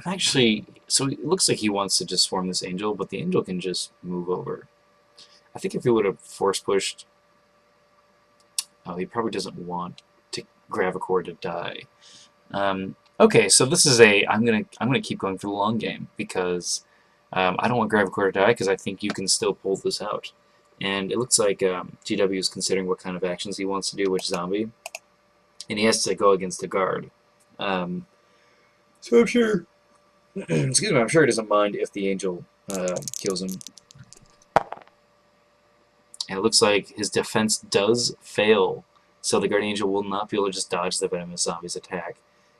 actually, so it looks like he wants to just swarm this Angel, but the Angel can just move over. I think if he would have force pushed, oh, he probably doesn't want to Gravicor to die. Okay, so this is I'm gonna keep going for the long game because I don't want Gravicor to die because I think you can still pull this out. And it looks like GW is considering what kind of actions he wants to do, which zombie, and he has to go against a guard. So I'm sure, excuse me, I'm sure he doesn't mind if the Angel kills him. And it looks like his defense does fail, so the Guardian Angel will not be able to just dodge the Venomous Zombie's attack.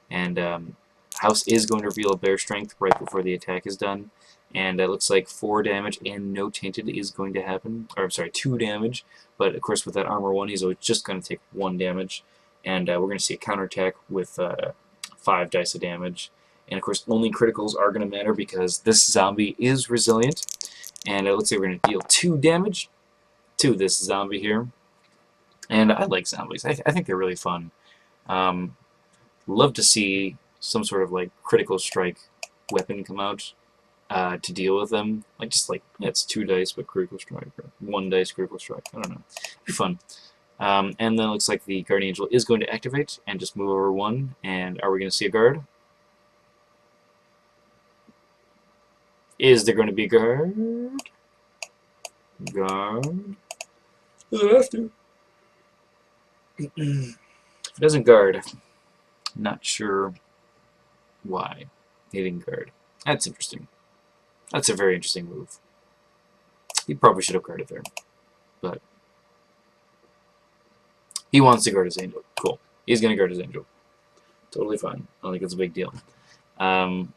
And House is going to reveal a Bear Strength right before the attack is done. And it looks like 4 damage and no Tainted is going to happen. Or, I'm sorry, 2 damage. But, of course, with that Armor 1, he's just going to take 1 damage. And we're going to see a counterattack with 5 dice of damage. And, of course, only criticals are going to matter because this zombie is resilient. And it looks like we're going to deal 2 damage to this zombie here. And I like zombies. I think they're really fun. Love to see some sort of like critical strike weapon come out to deal with them. Yeah, it's 2 dice but critical strike, or 1 dice critical strike. I don't know. It'd be fun. And then it looks like the Guardian Angel is going to activate and just move over 1. And are we going to see a guard? Is there going to be a guard? Guard? Does it have to? If it doesn't guard, I'm not sure why he didn't guard. That's interesting. That's a very interesting move. He probably should have guarded there, but he wants to guard his Angel. Cool. He's going to guard his Angel. Totally fine. I don't think it's a big deal. And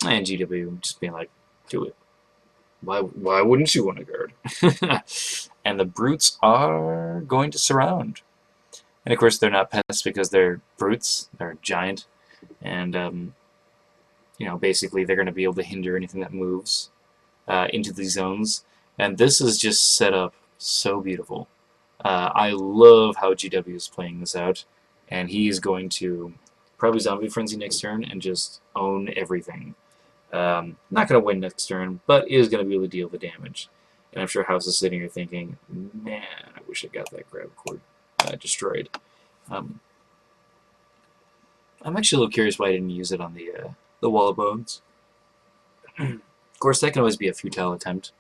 GW just being like, do it. Why wouldn't you want to guard? And the brutes are going to surround. And of course they're not pests because they're brutes. They're giant. And you know, basically they're going to be able to hinder anything that moves into these zones. And this is just set up so beautiful. I love how GW is playing this out. And he is going to probably Zombie Frenzy next turn and just own everything. Not going to win next turn, but is going to be able to deal the damage. And I'm sure House is sitting here thinking, man, I wish I got that Gravicor destroyed. I'm actually a little curious why I didn't use it on the Wall of Bones. Of course, that can always be a futile attempt,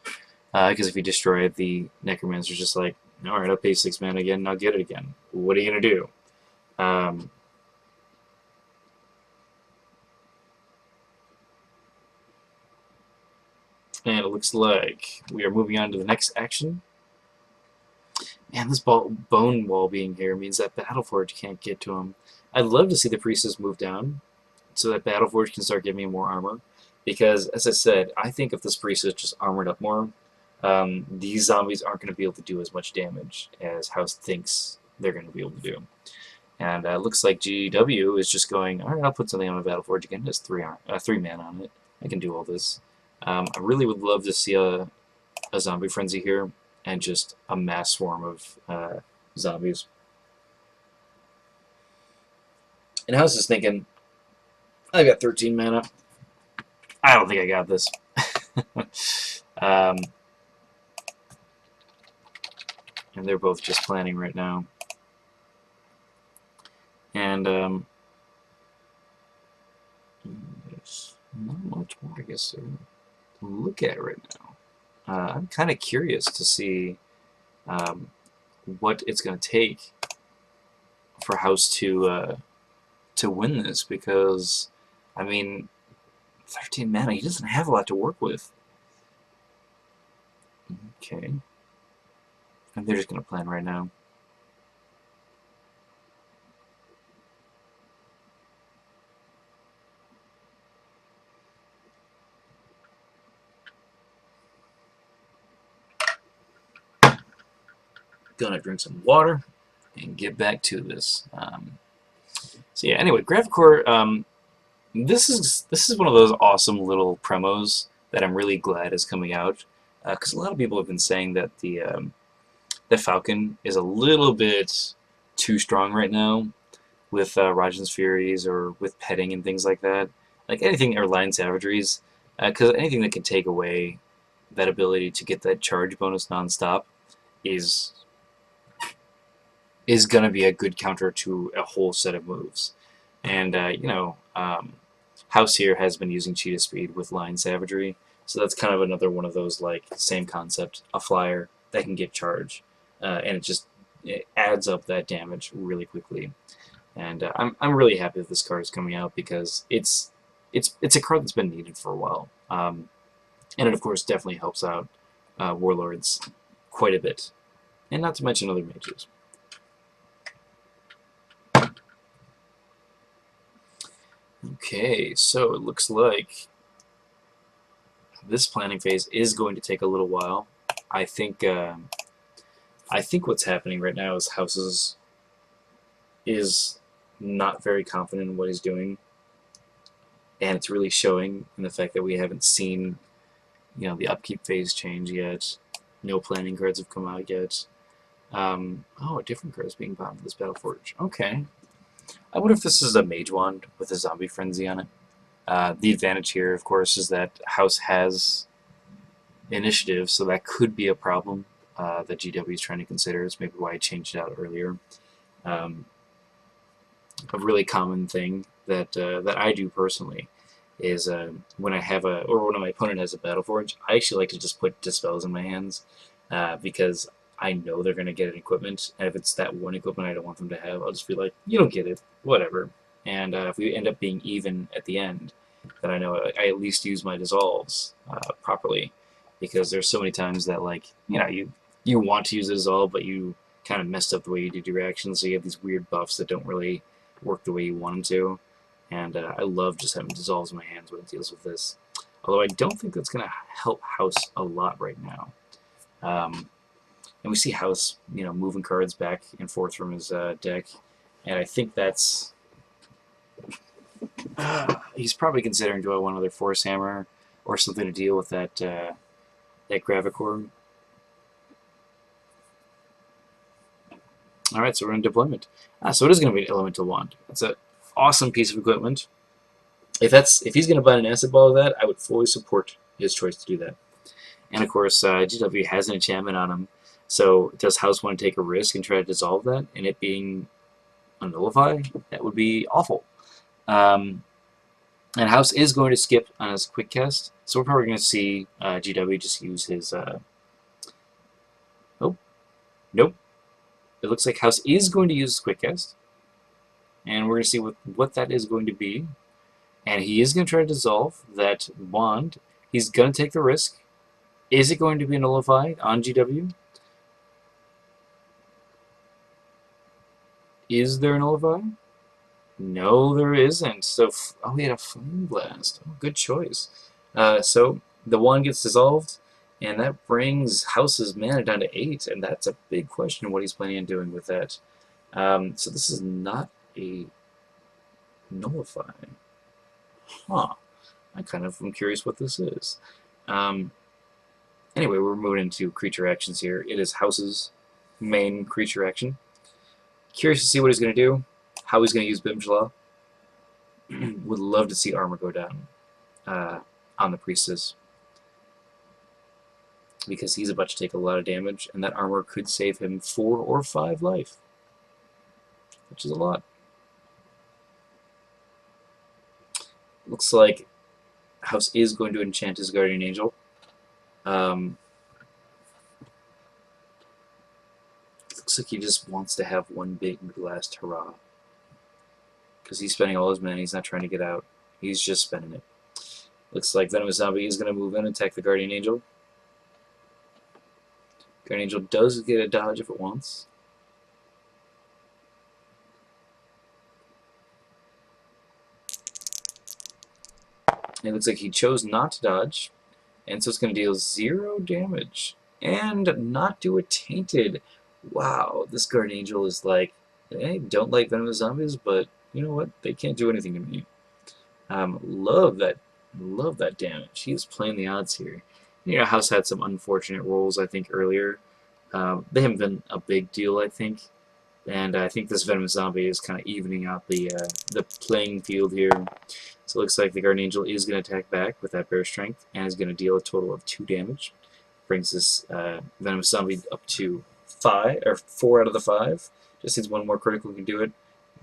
because if you destroy it, the Necromancer's just like, alright, I'll pay 6 mana again, and I'll get it again. What are you going to do? And it looks like we are moving on to the next action. Man, this bone wall being here means that Battleforge can't get to him. I'd love to see the Priestess move down so that Battleforge can start giving me more armor. Because, as I said, I think if this Priestess just armored up more, these zombies aren't going to be able to do as much damage as House thinks they're going to be able to do. And looks like GW is just going, all right, I'll put something on my Battle Forge again. It has 3 mana on it. I can do all this. I really would love to see a zombie frenzy here and just a mass swarm of zombies. And House is thinking, I got 13 mana. I don't think I got this. And they're both just planning right now. And there's not much more, I guess, to look at right now. I'm kind of curious to see what it's going to take for House to win this, because, I mean, 13 mana, he doesn't have a lot to work with. Okay. And they're just going to plan right now. Gonna drink some water and get back to this. So yeah, anyway, Gravicore, this is one of those awesome little promos that I'm really glad is coming out, because a lot of people have been saying that the Falcon is a little bit too strong right now with Rajan's Furies or with petting and things like that. Like anything, or Lion Savageries, because anything that can take away that ability to get that charge bonus nonstop is going to be a good counter to a whole set of moves. And, House here has been using Cheetah Speed with Lion Savagery, so that's kind of another one of those, like, same concept, a flyer that can get charge, and it adds up that damage really quickly. And I'm really happy that this card is coming out, because it's a card that's been needed for a while. And it, of course, definitely helps out Warlords quite a bit, and not to mention other mages. Okay, so it looks like this planning phase is going to take a little while. I think what's happening right now is House is not very confident in what he's doing, and it's really showing in the fact that we haven't seen, the upkeep phase change yet. No planning cards have come out yet. Oh, a different card is being bound to this Battle Forge. Okay. I wonder if this is a Mage Wand with a Zombie Frenzy on it. The advantage here, of course, is that House has initiative, so that could be a problem that GW is trying to consider. It's maybe why I changed it out earlier. A really common thing that I do personally is when I have when my opponent has a Battle Forge, I actually like to just put Dispels in my hands, because I know they're going to get an equipment, and if it's that one equipment I don't want them to have, I'll just be like, you don't get it, whatever. And if we end up being even at the end, then I know I at least use my dissolves properly, because there's so many times that, like, you want to use a dissolve, but you kind of messed up the way you did your reactions, so you have these weird buffs that don't really work the way you want them to. And I love just having dissolves in my hands when it deals with this. Although I don't think that's going to help House a lot right now. And we see House, moving cards back and forth from his deck, and I think that's he's probably considering, do I want another Force Hammer or something to deal with that Gravicore. All right, so we're in deployment. So it is going to be an Elemental Wand. That's an awesome piece of equipment. If he's going to buy an Acid Ball of that, I would fully support his choice to do that. And of course, GW has an enchantment on him. So does House want to take a risk and try to dissolve that, and it being a nullify? That would be awful. And House is going to skip on his quick cast, so we're probably going to see GW just use his... Oh, nope. It looks like House is going to use his quick cast, and we're going to see what that is going to be. And he is going to try to dissolve that wand. He's going to take the risk. Is it going to be nullified on GW? Is there a nullify? No, there isn't. So, he had a Flame Blast. Oh, good choice. So the one gets dissolved, and that brings House's mana down to 8, and that's a big question what he's planning on doing with that. So this is not a nullify. Huh. I kind of am curious what this is. Um, anyway, we're moving into creature actions here. It is House's main creature action. Curious to see what he's going to do, how he's going to use Bimjala. Would love to see armor go down on the Priestess, because he's about to take a lot of damage, and that armor could save him 4 or 5 life, which is a lot. Looks like House is going to enchant his Guardian Angel. Looks like he just wants to have one big last hurrah, because he's spending all his mana. He's not trying to get out. He's just spending it. Looks like Venomous Zombie is going to move in and attack the Guardian Angel. Guardian Angel does get a dodge if it wants. It looks like he chose not to dodge, and so it's going to deal 0 damage and not do a tainted. Wow, this Guardian Angel is like, hey, don't like venomous zombies, but you know what? They can't do anything to me. Love that damage. He's playing the odds here. You know, House had some unfortunate rolls, I think, earlier. They haven't been a big deal, I think. And I think this Venomous Zombie is kind of evening out the playing field here. So it looks like the Guardian Angel is going to attack back with that Bear Strength, and is going to deal a total of 2 damage. Brings this Venomous Zombie up to 4 out of the 5. Just needs one more critical can do it.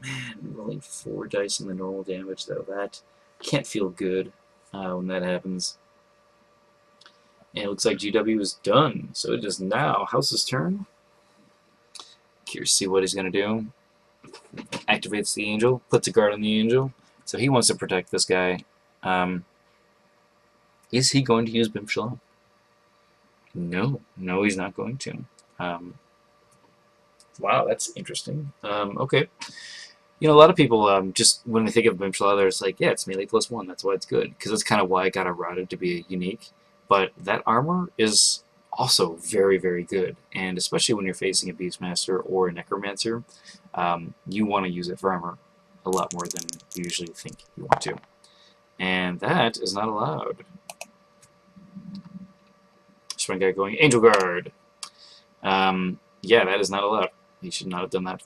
Man, rolling 4 dice on the normal damage, though, that can't feel good when that happens. And it looks like GW is done, so it is now House's turn. Curious to see what he's going to do. Activates the Angel, puts a guard on the Angel, so he wants to protect this guy. Is he going to use Bimshalom? No, he's not going to. Wow, that's interesting. Okay. You know, a lot of people, just when they think of Bimshala, they're just like, yeah, it's melee +1, that's why it's good. Because that's kind of why it got eroded to be unique. But that armor is also very, very good. And especially when you're facing a Beastmaster or a Necromancer, you want to use it for armor a lot more than you usually think you want to. And that is not allowed. Just one guy going, Angel Guard! Yeah, that is not allowed. He should not have done that.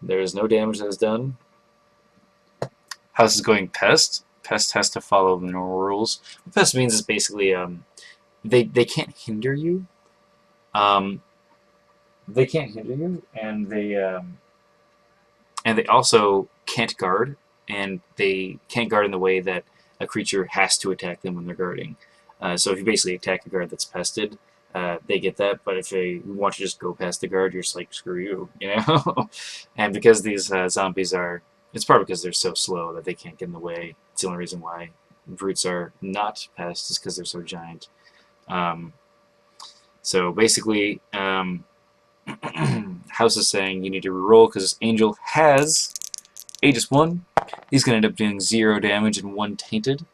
There is no damage that is done. House is going Pest. Pest has to follow the normal rules. What Pest means is basically they can't hinder you. They can't hinder you, and they also can't guard, and they can't guard in the way that a creature has to attack them when they're guarding. So if you basically attack a guard that's pested, they get that, but if they want to just go past the guard, you're just like, screw you, you know? And because these zombies are, it's probably because they're so slow that they can't get in the way. It's the only reason why brutes are not pests, is because they're so giant. So basically, House is saying you need to reroll because Angel has Aegis 1. He's going to end up doing 0 damage and 1 tainted.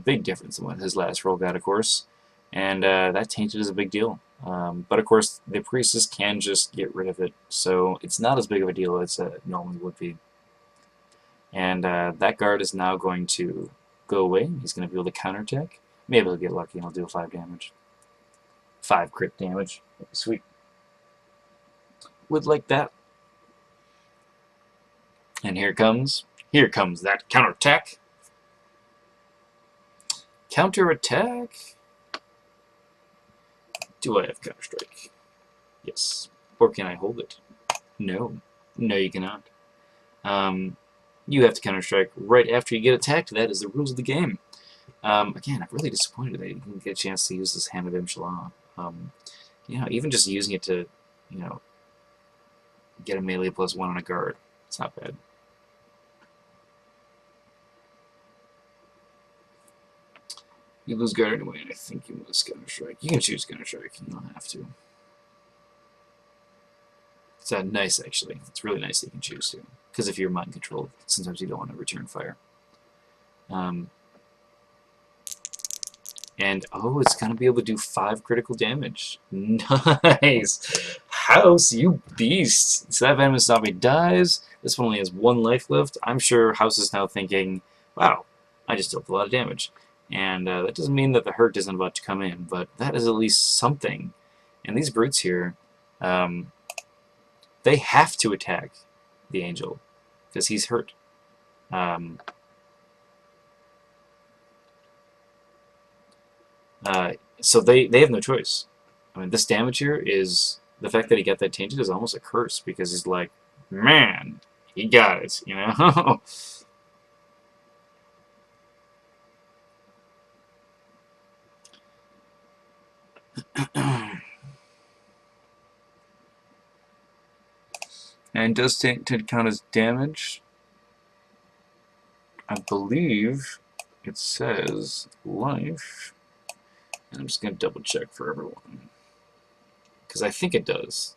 Big difference than what his last roll got, of course. And that tainted is a big deal. But of course, the Priestess can just get rid of it, so it's not as big of a deal as it normally would be. And that guard is now going to go away. He's going to be able to counterattack. Maybe he'll get lucky and he'll deal 5 damage. 5 crit damage. Sweet. Would like that. And here comes that counterattack. Counterattack. Do I have Counter-Strike? Yes. Or can I hold it? No. No, you cannot. You have to Counter-Strike right after you get attacked. That is the rules of the game. Again, I'm really disappointed that you didn't get a chance to use this Hand of Imshallah. You know, even just using it to, you know, get a melee +1 on a guard. It's not bad. You lose guard anyway, and I think you must Counter-Strike. You can choose Counter-Strike, you don't have to. It's nice, actually. It's really nice that you can choose to. Because if you're mind controlled, sometimes you don't want to return fire. And, oh, it's going to be able to do 5 critical damage. Nice! House, you beast! So that Venomous Zombie dies. This one only has 1 life left. I'm sure House is now thinking, wow, I just dealt a lot of damage. And that doesn't mean that the hurt isn't about to come in, but that is at least something. And these brutes here, they have to attack the Angel, because he's hurt. So they have no choice. I mean, this damage here is... The fact that he got that tainted is almost a curse, because he's like, man, he got it, you know? And does tainted count as damage? I believe it says life. And I'm just going to double check for everyone, because I think it does.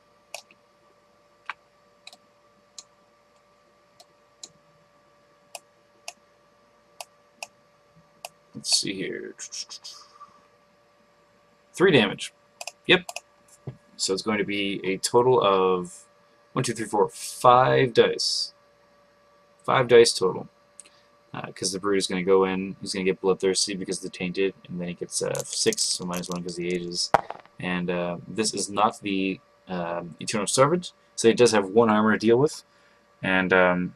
Let's see here. 3 damage. Yep. So it's going to be a total of 1, 2, 3, 4, 5 dice. 5 dice total. Because the brute is going to go in, he's going to get bloodthirsty because of the tainted, and then he gets 6, so -1 because of the ages. And this is not the Eternal Servant, so it does have 1 armor to deal with. And and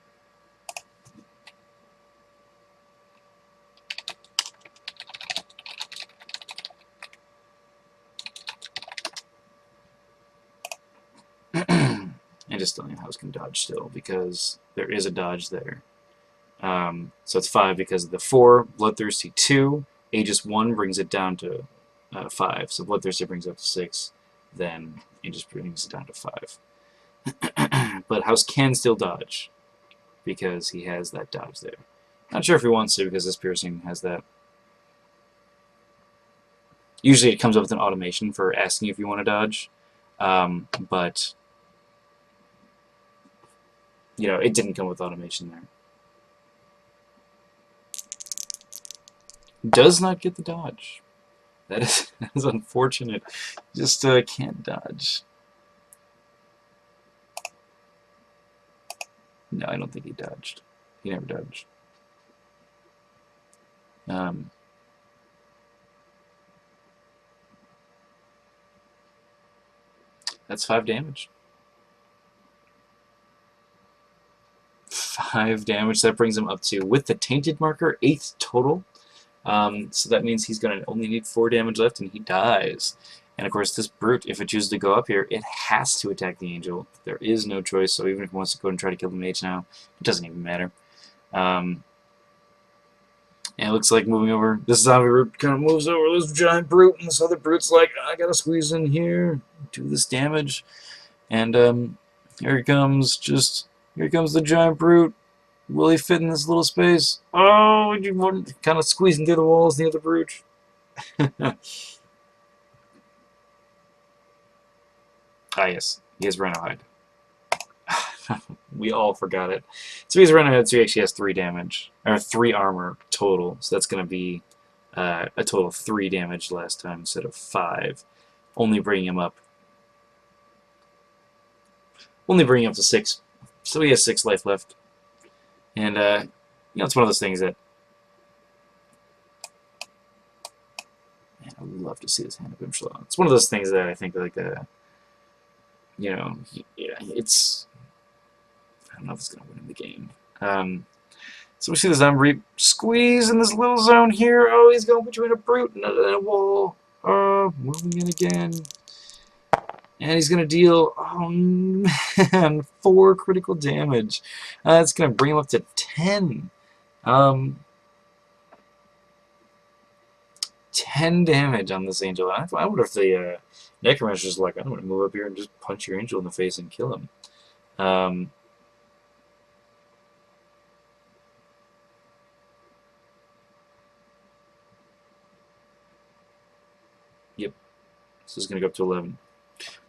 just telling you House can dodge still, because there is a dodge there. So it's 5 because of the 4, Bloodthirsty 2, Aegis 1 brings it down to 5, so Bloodthirsty brings it up to 6, then Aegis brings it down to 5. But House can still dodge, because he has that dodge there. Not sure if he wants to, because this piercing has that. Usually it comes up with an automation for asking if you want to dodge, but you know, it didn't come with automation there. Does not get the dodge. That is unfortunate. Just can't dodge. No, I don't think he dodged. He never dodged. That's 5 damage. 5 damage. That brings him up to, with the tainted marker, 8 total. So that means he's going to only need 4 damage left, and he dies. And of course, this brute, if it chooses to go up here, it has to attack the angel. There is no choice, so even if it wants to go and try to kill the mage now, it doesn't even matter. And it looks like moving over, this zombie brute kind of moves over this giant brute, and this other brute's like, I gotta squeeze in here, do this damage. And here he comes, here comes the giant brute. Will he fit in this little space? Oh, you want kind of squeezing through the walls near the brute. Ah, yes, he has Rhino Hide. We all forgot it. So he has Rhino Hide, so he actually has 3 damage, or 3 armor total. So that's going to be a total of 3 damage last time instead of 5, only bringing him up. Only bringing him up to 6. So he has 6 life left. And, you know, it's one of those things that... Man, I would love to see this Hand of Imshalom. It's one of those things that I think, like, you know, yeah, it's... I don't know if it's going to win in the game. So we see the zombie squeeze in this little zone here. Oh, he's going between a brute and a wall. Oh, moving in again. And he's going to deal, oh man, 4 critical damage. That's going to bring him up to 10. 10 damage on this angel. I wonder if the Necromancer's like, I'm going to move up here and just punch your angel in the face and kill him. Yep. So it's going to go up to 11.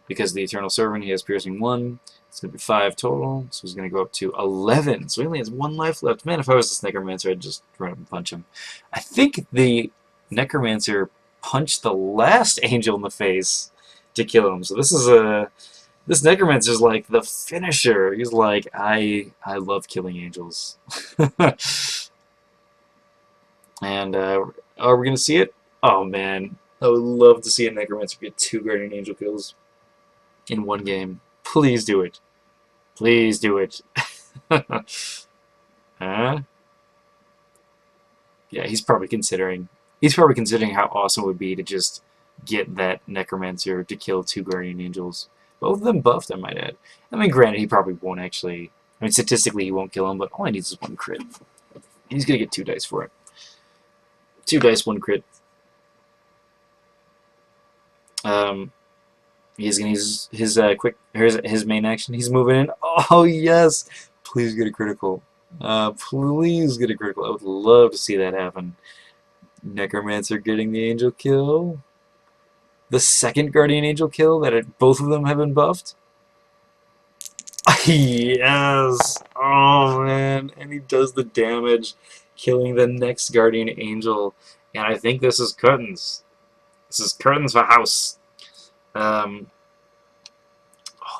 Because the Eternal Servant, he has piercing 1. It's going to be 5 total, so he's going to go up to 11. So he only has 1 life left. Man, if I was this Necromancer, I'd just run up and punch him. I think the Necromancer punch the last angel in the face to kill him. So this Necromancer's like the finisher. He's like, I love killing angels. And are we gonna see it? Oh man, I would love to see a Necromancer get 2 Guardian Angel kills in one game. Please do it. Please do it. Huh? Yeah, he's probably considering. He's probably considering how awesome it would be to just get that Necromancer to kill 2 Guardian Angels. Both of them buffed, I might add. I mean, granted, he probably won't actually. I mean, statistically, he won't kill him, but all he needs is 1 crit. He's gonna get 2 dice for it. 2 dice, 1 crit. He's gonna use his his main action. He's moving in. Oh yes! Please get a critical. Please get a critical. I would love to see that happen. Necromancer getting the angel kill. The second Guardian Angel kill that both of them have been buffed. Yes! Oh man, and he does the damage, killing the next Guardian Angel. And I think this is curtains. This is curtains for House. All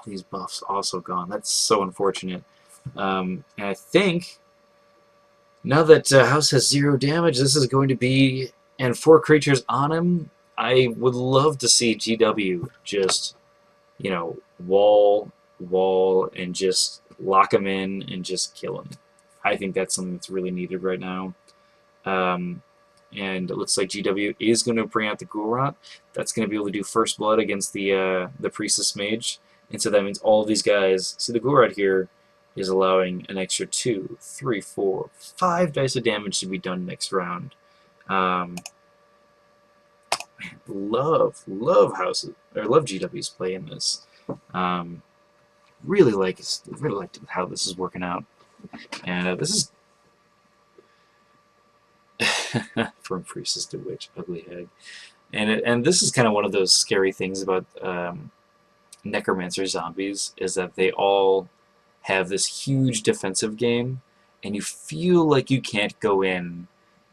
these buffs also gone. That's so unfortunate. And I think now that House has 0 damage, this is going to be, and 4 creatures on him. I would love to see GW just, you know, wall, and just lock him in and just kill him. I think that's something that's really needed right now. And it looks like GW is going to bring out the Ghoul-Rot. That's going to be able to do First Blood against the Priestess Mage. And so that means all of these guys... See, the Ghoul-Rot here is allowing an extra 2, 3, 4, 5 dice of damage to be done next round. Love Houses, or love GW's play in this. Really like how this is working out. And this is... From Priestess to Witch, ugly hag. And this is kind of one of those scary things about Necromancer zombies, is that they all have this huge defensive game, and you feel like you can't go in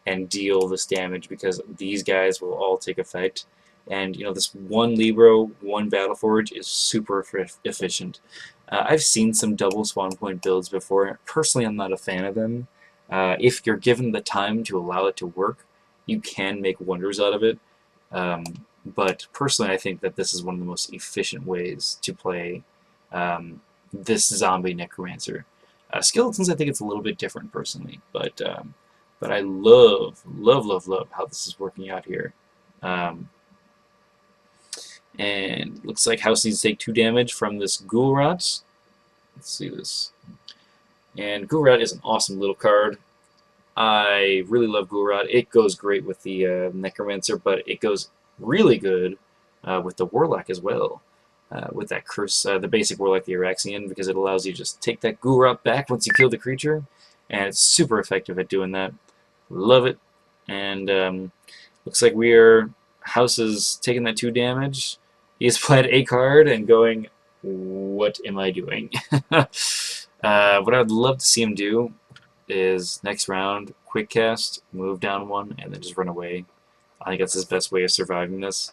and deal this damage because these guys will all take effect. And you know, this one Libro, one Battleforge is super efficient. I've seen some double spawn point builds before. Personally, I'm not a fan of them. If you're given the time to allow it to work, you can make wonders out of it. But personally, I think that this is one of the most efficient ways to play this zombie Necromancer. Skeletons, I think it's a little bit different personally, but I love how this is working out here. And looks like House needs to take 2 damage from this Ghoul-Rot. Let's see this. And Ghoul-Rot is an awesome little card. I really love Ghoul-Rot. It goes great with the Necromancer, but it goes really good with the Warlock as well. With that curse, the basic Warlock, the Araxian, because it allows you to just take that Ghoul-Rot back once you kill the creature, and it's super effective at doing that. Love it. And looks like House is taking that 2 damage. He's played a card and going, what am I doing? What I would love to see him do is next round, quick cast, move down 1, and then just run away. I think that's his best way of surviving this.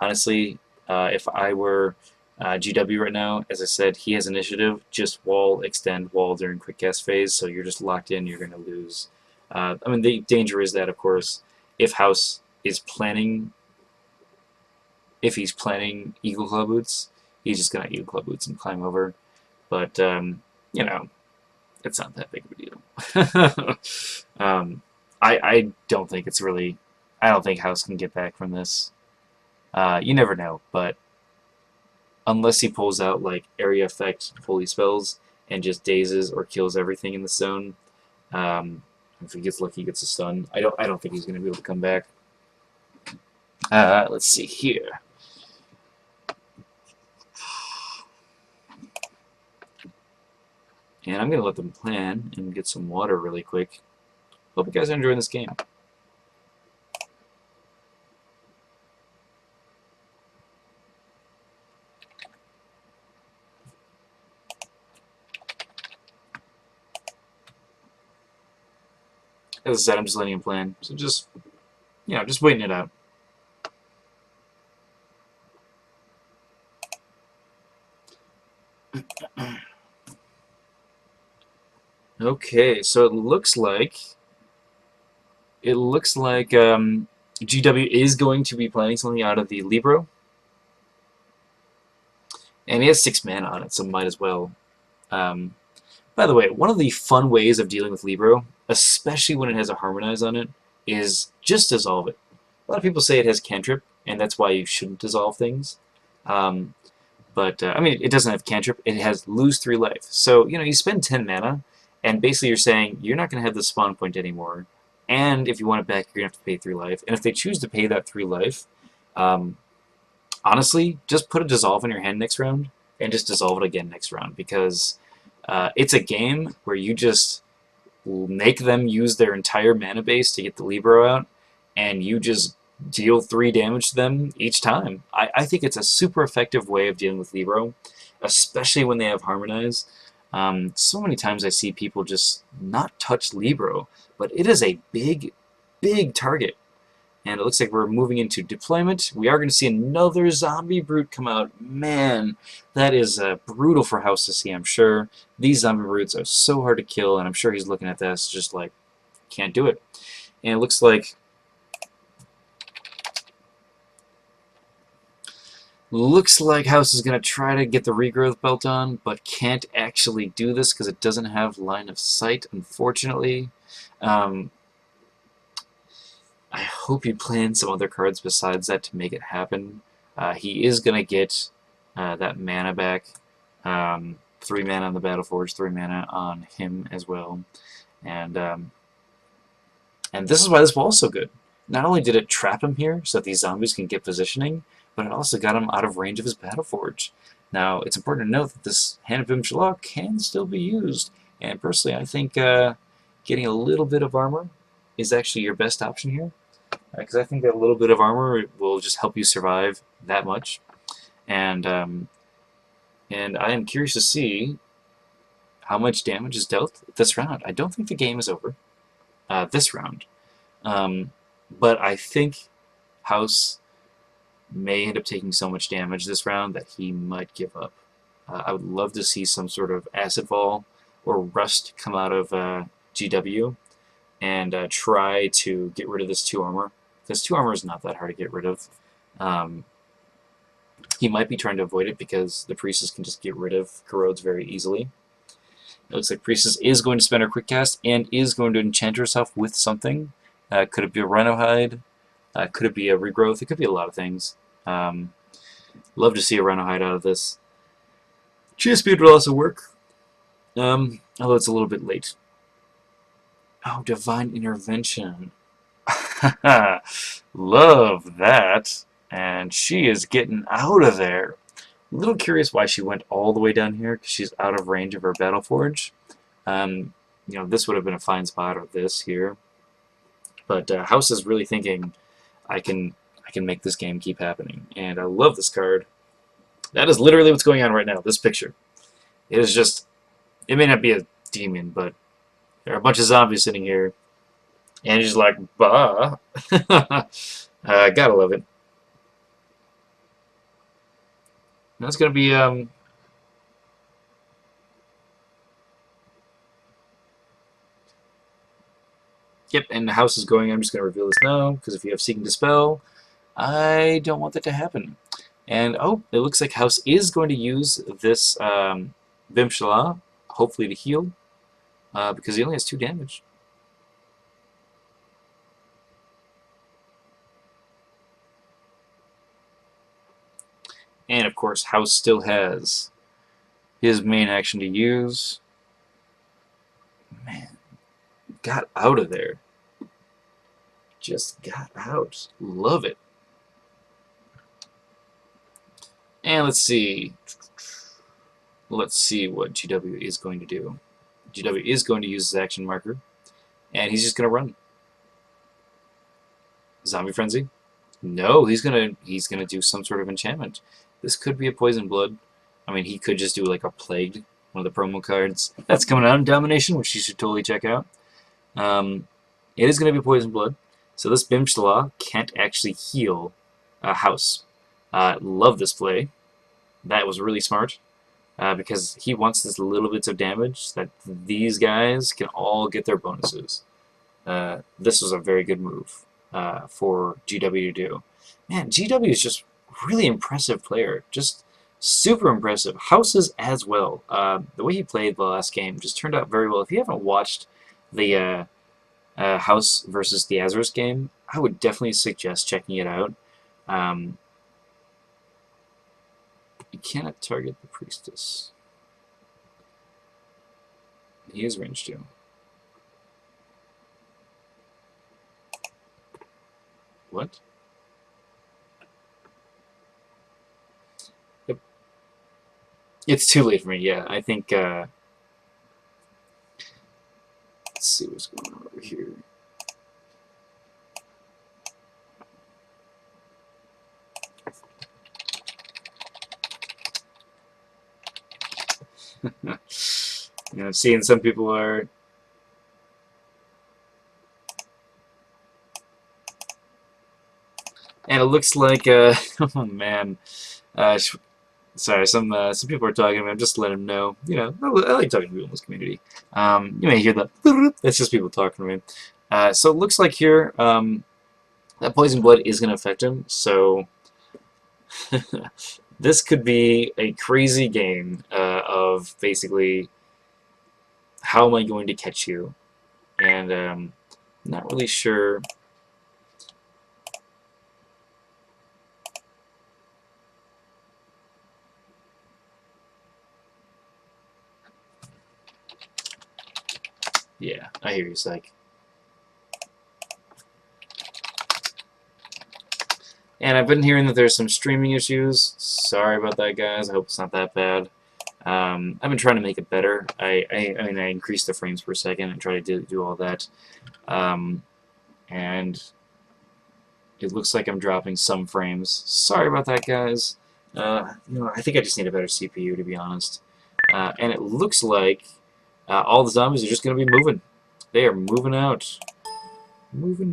Honestly, if I were GW right now, as I said, he has initiative. Just wall, extend, wall during quick cast phase, so you're just locked in, you're going to lose. I mean, the danger is that, of course, if House is planning... If he's planning Eagle Claw Boots, he's just going to Eagle Claw Boots and climb over. But, you know, it's not that big of a deal. I don't think it's really... I don't think House can get back from this. You never know, but unless he pulls out, like, area effect holy spells and just dazes or kills everything in the zone, if he gets lucky, he gets a stun. I don't think he's going to be able to come back. Let's see here. And I'm going to let them plan and get some water really quick. Hope you guys are enjoying this game. As I said, I'm just letting him plan. So just, you know, just waiting it out. Okay, so it looks like GW is going to be playing something out of the Libro, and he has 6 mana on it, so might as well. Um, by the way, one of the fun ways of dealing with Libro, especially when it has a Harmonize on it, is just dissolve it. A lot of people say it has cantrip, and that's why you shouldn't dissolve things. Um, but I mean, it doesn't have cantrip. It has lose 3 life. So you spend 10 mana, and basically you're saying you're not going to have the spawn point anymore. And if you want it back, you're going to have to pay 3 life. And if they choose to pay that 3 life, um, honestly, just put a dissolve in your hand next round, and just dissolve it again next round, because it's a game where you just make them use their entire mana base to get the Libero out, and you just deal 3 damage to them each time. I think it's a super effective way of dealing with Libero, especially when they have Harmonize. So many times I see people just not touch Libero, but it is a big, big target. And it looks like we're moving into deployment. We are going to see another zombie brute come out. Man, that is brutal for House to see, I'm sure. These zombie brutes are so hard to kill, and I'm sure he's looking at this just like, can't do it. And it looks like House is going to try to get the regrowth belt on, but can't actually do this because it doesn't have line of sight, unfortunately. I hope you plan some other cards besides that to make it happen. He is going to get that mana back. 3 mana on the Battleforge, 3 mana on him as well. And this is why this wall is so good. Not only did it trap him here so that these zombies can get positioning, but it also got him out of range of his Battleforge. Now, it's important to note that this Hand of Vim-Shalak can still be used. And personally, I think getting a little bit of armor is actually your best option here, because I think that a little bit of armor will just help you survive that much. And I am curious to see how much damage is dealt this round. I don't think the game is over this round, but I think House may end up taking so much damage this round that he might give up. I would love to see some sort of Acid Fall or Rust come out of GW and try to get rid of this 2 armor, because 2 armor is not that hard to get rid of. He might be trying to avoid it because the Priestess can just get rid of Corrodes very easily. It looks like Priestess is going to spend her quick cast and is going to enchant herself with something. Could it be a Rhino Hide? Could it be a Regrowth? It could be a lot of things. Love to see a Rhino Hide out of this. Chia Speed would also work, although it's a little bit late. Oh, Divine Intervention. Love that. And she is getting out of there. A little curious why she went all the way down here, because she's out of range of her Battleforge. This would have been a fine spot, or this here. But House is really thinking, I can make this game keep happening. And I love this card. That is literally what's going on right now, this picture. It is just, it may not be a demon, but there are a bunch of zombies sitting here. And he's like, bah. Gotta love it. That's gonna be, Yep, and the House is going, I'm just gonna reveal this now, because if you have Seeking Dispel, I don't want that to happen. And, oh, it looks like House is going to use this Vim-Shalak, hopefully to heal, because he only has 2 damage. And, of course, House still has his main action to use. Man, got out of there. Just got out. Love it. And let's see. Let's see what GW is going to do. GW is going to use his action marker, and he's just going to run. Zombie Frenzy? No, he's gonna do some sort of enchantment. This could be a Poison Blood. I mean, he could just do like a Plagued, one of the promo cards. That's coming out in Domination, which you should totally check out. It is going to be Poison Blood. So this Vim-Shalak can't actually heal a House. Love this play. That was really smart. because he wants this little bits of damage that these guys can all get their bonuses. This was a very good move for GW to do. Man, GW is just really impressive player. Just super impressive. Houses as well. The way he played the last game just turned out very well. If you haven't watched the House versus the Azurus game, I would definitely suggest checking it out. You cannot target the Priestess. He is range 2. What? Yep. It's too late for me, yeah. I think, let's see what's going on over here. You know, seeing some people are... And it looks like, oh man, sorry, some people are talking to me. I'm just letting them know. You know, I like talking to people in this community. You may hear that. That's just people talking to me. So it looks like here that poison blood is going to affect him. So this could be a crazy game of basically how am I going to catch you, and I'm not really sure. Yeah, I hear you, Psych. And I've been hearing that there's some streaming issues. Sorry about that, guys. I hope it's not that bad. I've been trying to make it better. I mean, I increased the frames per second and try to do all that. And it looks like I'm dropping some frames. Sorry about that, guys. You know, I think I just need a better CPU, to be honest. And it looks like all the zombies are just going to be moving. They are moving out. Moving.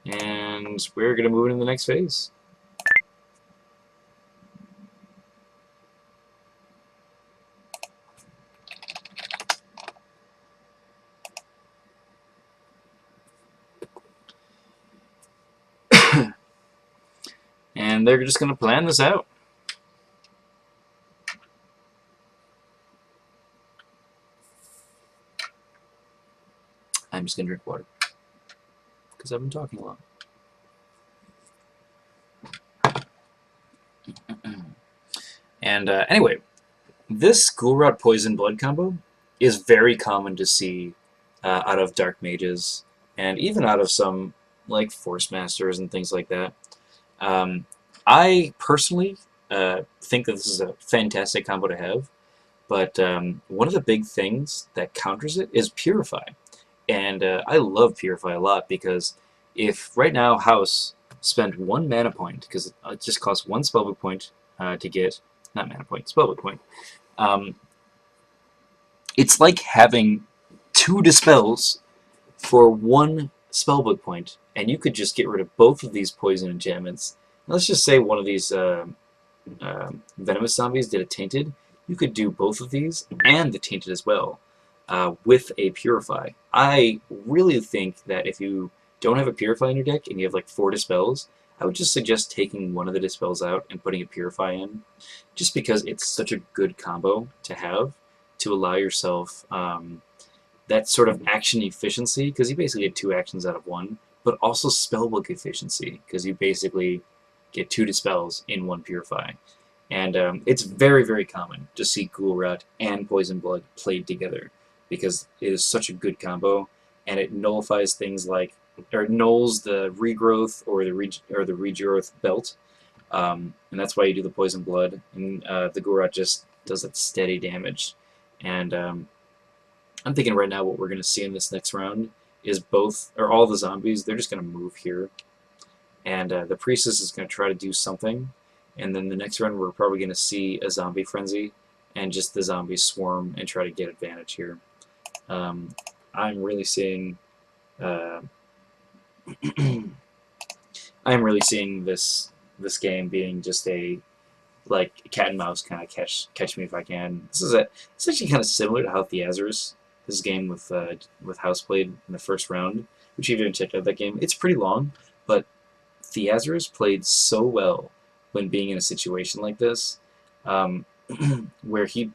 And we're going to move into the next phase. And they're just going to plan this out. I'm just going to drink water because I've been talking a lot. And anyway, this Ghoul Poison Blood combo is very common to see out of Dark Mages and even out of some like Force Masters and things like that. I personally think that this is a fantastic combo to have, but one of the big things that counters it is Purify. And I love Purify a lot because if right now House spent 1 mana point, because it just costs 1 spellbook point to get, not mana point, spellbook point, it's like having 2 dispels for 1 spellbook point, and you could just get rid of both of these poison enchantments. Let's just say one of these venomous zombies did a tainted. You could do both of these and the tainted as well with a Purify. I really think that if you don't have a Purify in your deck and you have like 4 dispels, I would just suggest taking one of the dispels out and putting a Purify in, just because it's such a good combo to have to allow yourself that sort of action efficiency, because you basically get 2 actions out of 1, but also spellbook efficiency, because you basically get 2 dispels in 1 Purify. And it's very, very common to see Ghoul Rat and Poison Blood played together, because it is such a good combo, and it nullifies things like, or it nulls the regrowth or the regrowth belt, and that's why you do the Poison Blood, and the Ghoul Rat just does that steady damage. And I'm thinking right now what we're going to see in this next round is both, or all the zombies, they're just going to move here. And the Priestess is going to try to do something. And then the next round we're probably going to see a Zombie Frenzy and just the zombies swarm and try to get advantage here. I'm really seeing I'm really seeing this game being just a like cat and mouse kind of catch me if I can. It's actually kind of similar to how Theazarus, this game with House played in the first round, which you've even checked out that game. It's pretty long, but Theazarus played so well when being in a situation like this, um, where he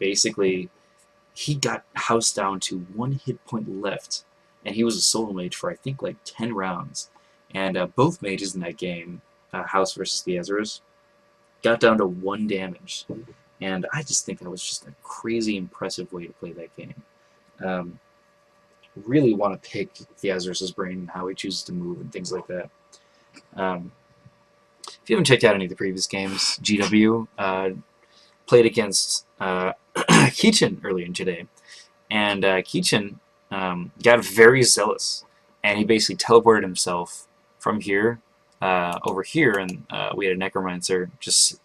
got House down to 1 hit point left, and he was a solo mage for I think like 10 rounds, and both mages in that game, House versus Theazarus, got down to 1 damage, and I just think that was just a crazy impressive way to play that game. Um, really want to pick Theazarus' brain and how he chooses to move and things like that. If you haven't checked out any of the previous games, GW played against Keechin earlier in today, and Keechin got very zealous, and he basically teleported himself from here over here, and we had a necromancer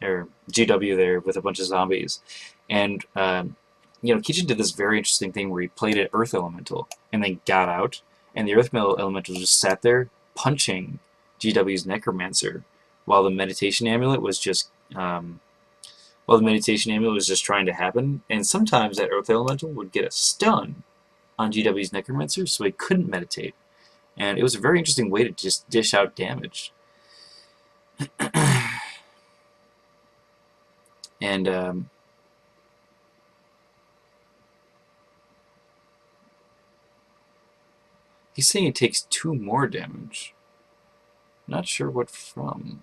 or GW there with a bunch of zombies, and Keechin did this very interesting thing where he played an Earth Elemental and then got out, and the Earth Elemental just sat there punching GW's necromancer while the meditation amulet was just trying to happen, and sometimes that Earth Elemental would get a stun on GW's necromancer, so he couldn't meditate. And it was a very interesting way to just dish out damage. And he's saying it takes 2 more damage. Not sure what from.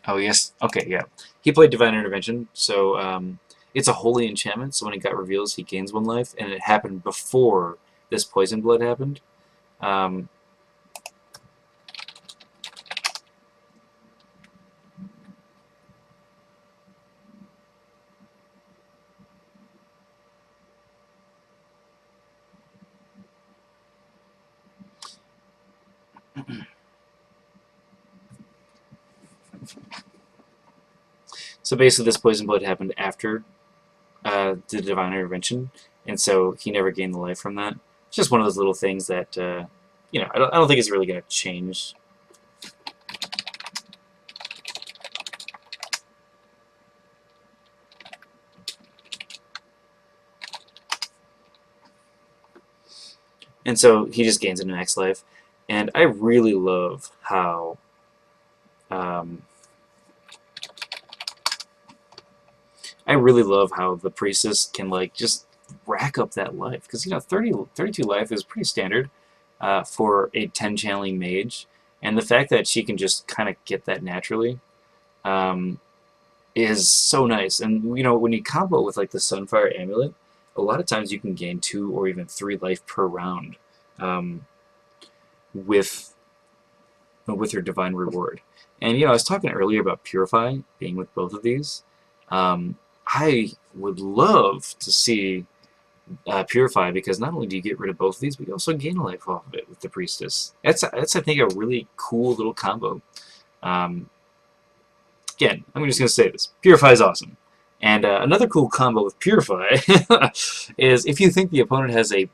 Oh, yes. Okay, yeah. He played Divine Intervention, so it's a holy enchantment, so when it got reveals, he gains 1 life, and it happened before this Poison Blood happened. So basically, this Poison Blood happened after the Divine Intervention, and so he never gained the life from that. It's just one of those little things that, I don't think it's really going to change. And so he just gains a next life. And I really love how the priestess can just rack up that life, because 32 life is pretty standard for a 10 channeling mage, and the fact that she can just kind of get that naturally is so nice. And when you combo with the Sunfire Amulet, a lot of times you can gain 2 or even 3 life per round with her Divine Reward. And I was talking earlier about Purify being with both of these. I would love to see Purify, because not only do you get rid of both of these, but you also gain a life off of it with the Priestess. That's I think a really cool little combo. Again, I'm just going to say this. Purify is awesome. And another cool combo with Purify is if you think the opponent has a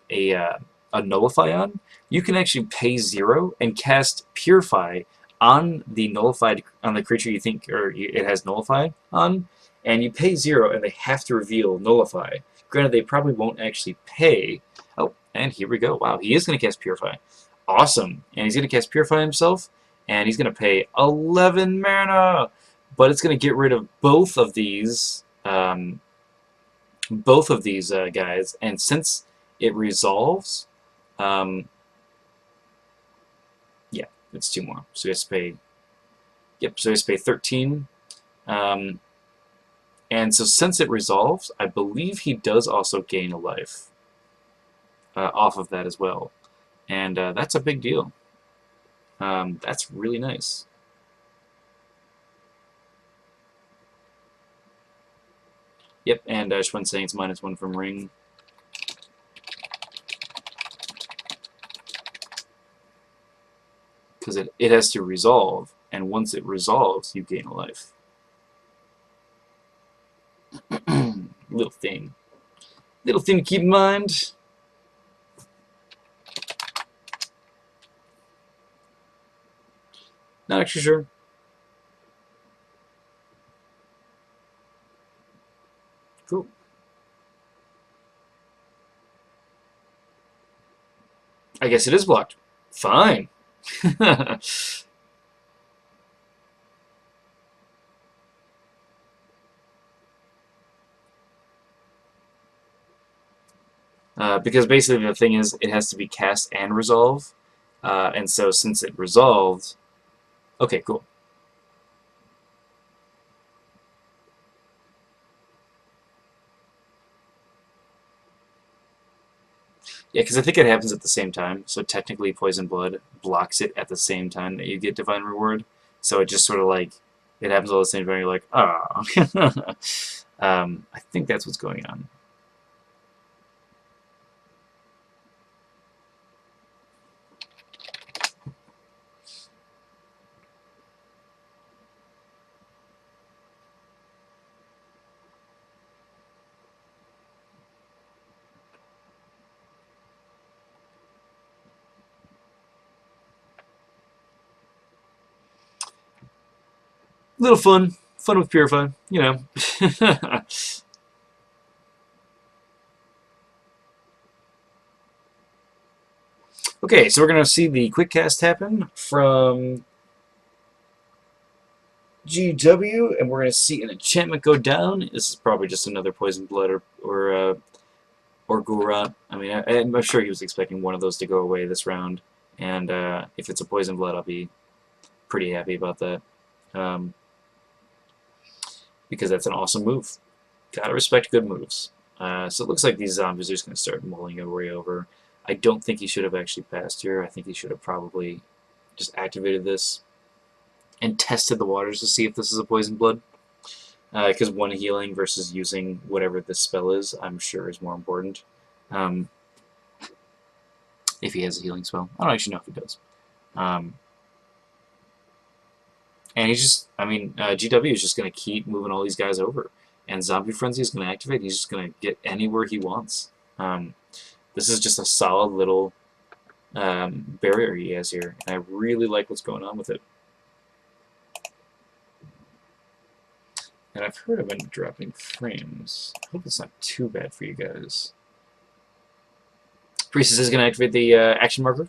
Nullify on, you can actually pay 0 and cast Purify on the creature you think it has Nullify on, and you pay 0 and they have to reveal Nullify. Granted, they probably won't actually pay. Oh, and here we go. Wow, he is going to cast Purify. Awesome. And he's going to cast Purify himself, and he's going to pay 11 mana. But it's going to get rid of both of these guys, and since it resolves, yeah, it's 2 more. So he has to pay. Yep. So he has to pay 13. And so since it resolves, I believe he does also gain a life off of that as well, and that's a big deal. That's really nice. Yep, and Schwinn saying it's -1 from Ring. Because it has to resolve, and once it resolves, you gain a life. Little thing. Little thing to keep in mind. Not actually sure. Cool. I guess it is blocked. Fine. Because basically the thing is, it has to be cast and resolve. And so since it resolved... Okay, cool. Yeah, because I think it happens at the same time. So technically Poison Blood blocks it at the same time that you get Divine Reward. So it just sort of like... It happens all the same time. You're like, ah. I think that's what's going on. Little fun. Fun with Purify, you know. Okay, so we're going to see the quick cast happen from GW, and we're going to see an enchantment go down. This is probably just another Poison Blood or Gurrat. I mean, I'm sure he was expecting one of those to go away this round, and if it's a Poison Blood, I'll be pretty happy about that. Because that's an awesome move. Gotta respect good moves. So it looks like these zombies are just going to start mulling their way over. I don't think he should have actually passed here. I think he should have probably just activated this and tested the waters to see if this is a Poison Blood. Because one healing versus using whatever this spell is, I'm sure is more important. If he has a healing spell. I don't actually know if he does. And he's just, I mean, GW is just going to keep moving all these guys over. And Zombie Frenzy is going to activate. He's just going to get anywhere he wants. This is just a solid little barrier he has here. And I really like what's going on with it. And I've heard I've been dropping frames. I hope it's not too bad for you guys. Priestess is going to activate the action marker.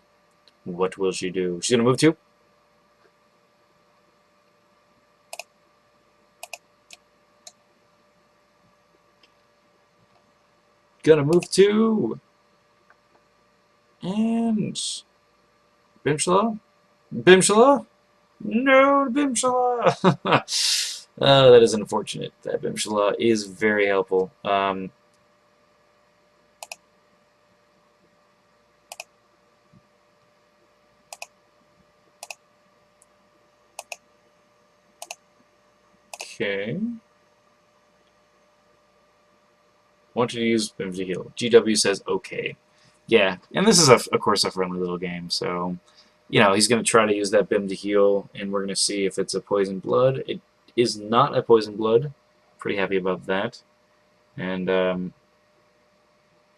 What will she do? She's going to move 2. Gonna move 2. And... Bimshala? Bimshala? No, Bimshala! Oh, that is unfortunate. That Bimshala is very helpful. Okay. Wanted to use Bim to heal. GW says okay. Yeah, and this is, of course, a friendly little game, so... You know, he's going to try to use that Bim to heal, and we're going to see if it's a Poison Blood. It is not a Poison Blood. Pretty happy about that. And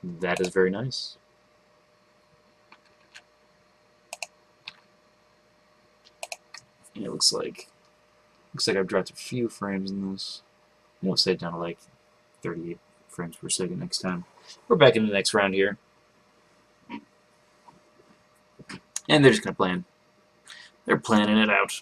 that is very nice. And it looks like I've dropped a few frames in this. We'll set it down to like 38 frames per second next time. We're back in the next round here. And they're just going to plan. They're planning it out.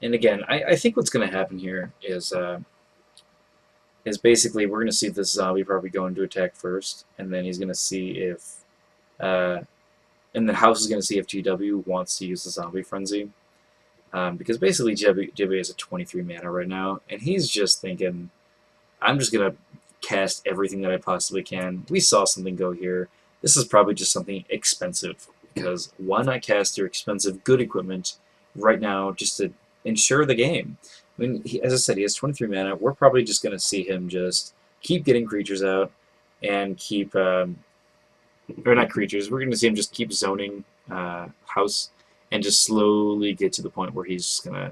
And again, I think what's going to happen here is basically we're going to see this zombie probably go into attack first, and then he's going to see if, and the house is going to see if GW wants to use the zombie frenzy, because basically GW has a 23 mana right now, and he's just thinking, I'm just going to cast everything that I possibly can. We saw something go here. This is probably just something expensive, because why not cast your expensive good equipment right now just to ensure the game? mean, as I said, he has 23 mana. We're probably just going to see him just keep getting creatures out and keep, or not creatures, we're going to see him just keep zoning house and just slowly get to the point where he's going to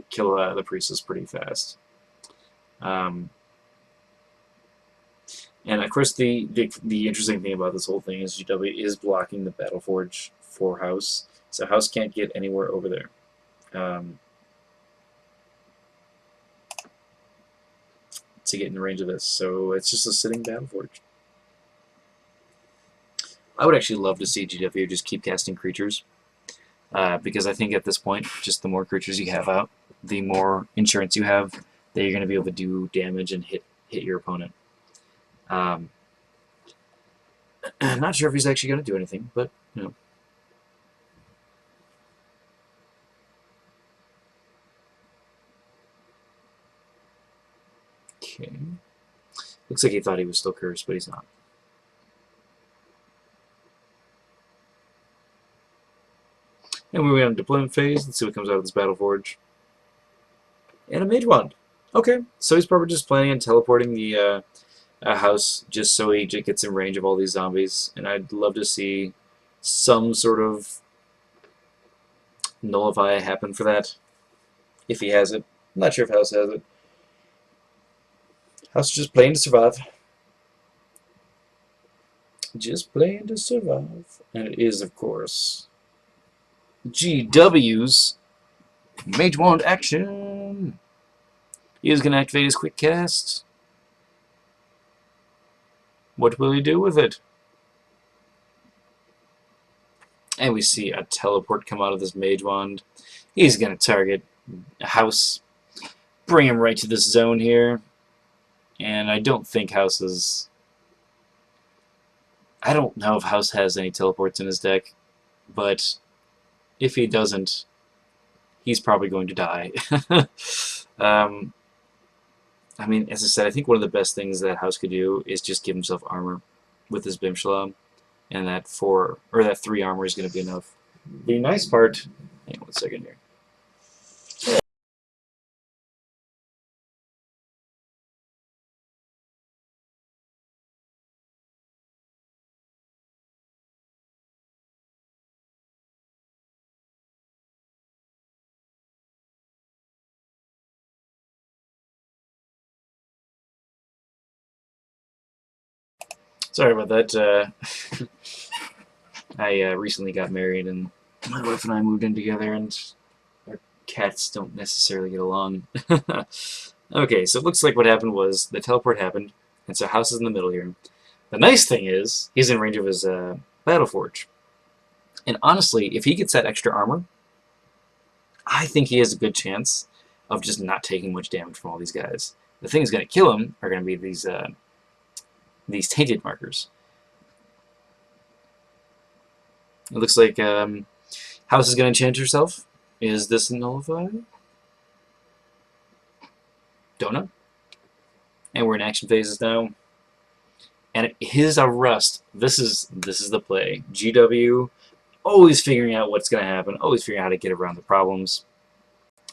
kill the priestess pretty fast. And of course, the interesting thing about this whole thing is GW is blocking the Battleforge for House, so House can't get anywhere over there. To get in the range of this, so it's just a sitting Battleforge. I would actually love to see GW just keep casting creatures, because I think at this point, just the more creatures you have out, the more insurance you have that you're going to be able to do damage and hit your opponent. I'm not sure if he's actually going to do anything, but you know. Okay. Looks like he thought he was still cursed, but he's not. And moving on to deployment phase, let's see what comes out of this Battleforge. And a Mage Wand. Okay, so he's probably just planning on teleporting the house just so he gets in range of all these zombies. And I'd love to see some sort of nullify happen for that, if he has it. I'm not sure if House has it. House is just playing to survive. Just playing to survive. And it is, of course, GW's Mage Wand action. He is going to activate his quick cast. What will he do with it? And we see a teleport come out of this Mage Wand. He's going to target a house, bring him right to this zone here. And I don't think House is... I don't know if House has any teleports in his deck, but if he doesn't, he's probably going to die. I mean, as I said, I think one of the best things that House could do is just give himself armor with his Bimshala, and that 3 armor is going to be enough. The nice part... Hang on 1 second here. Sorry about that. I recently got married, and my wife and I moved in together, and our cats don't necessarily get along. Okay, so it looks like what happened was the teleport happened, and so House is in the middle here. The nice thing is, he's in range of his Battleforge. And honestly, if he gets that extra armor, I think he has a good chance of just not taking much damage from all these guys. The thing that's going to kill him are going to be these tainted markers. It looks like House is going to enchant herself. Is this nullified? Don't know. And we're in action phases now. And it is a rust. This is the play. GW always figuring out what's going to happen. Always figuring out how to get around the problems.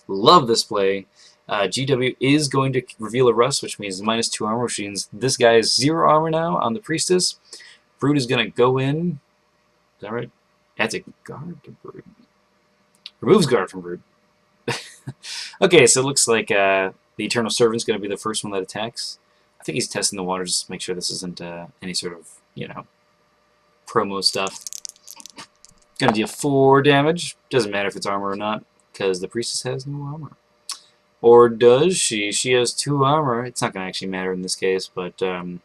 Love this play. GW is going to reveal a rust, which means -2 armor, which means this guy is 0 armor now on the priestess. Brood is going to go in. Is that right? Adds a guard to Brood. Removes guard from Brood. Okay, so it looks like the Eternal Servant's going to be the first one that attacks. I think he's testing the waters just to make sure this isn't any sort of, you know, promo stuff. Gonna deal 4 damage. Doesn't matter if it's armor or not, because the priestess has no armor. Or does she? She has 2 armor. It's not gonna actually matter in this case, but you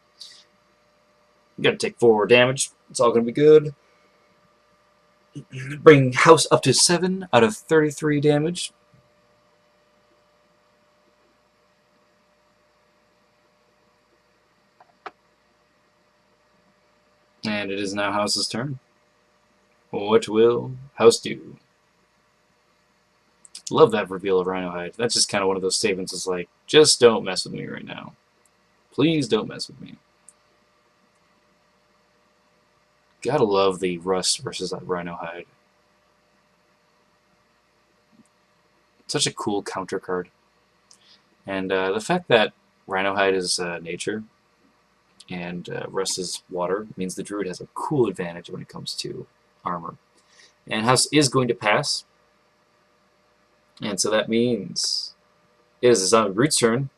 gotta take 4 damage. It's all gonna be good. Bring House up to 7 out of 33 damage. And it is now House's turn. What will House do? Love that reveal of Rhino Hide. That's just kind of one of those statements. It's like, just don't mess with me right now. Please don't mess with me. Gotta love the Rust versus that Rhino Hide. Such a cool counter card. And the fact that Rhino Hide is nature and Rust is water means the Druid has a cool advantage when it comes to armor. And House is going to pass, and so that means it is the Zombie Brute's turn.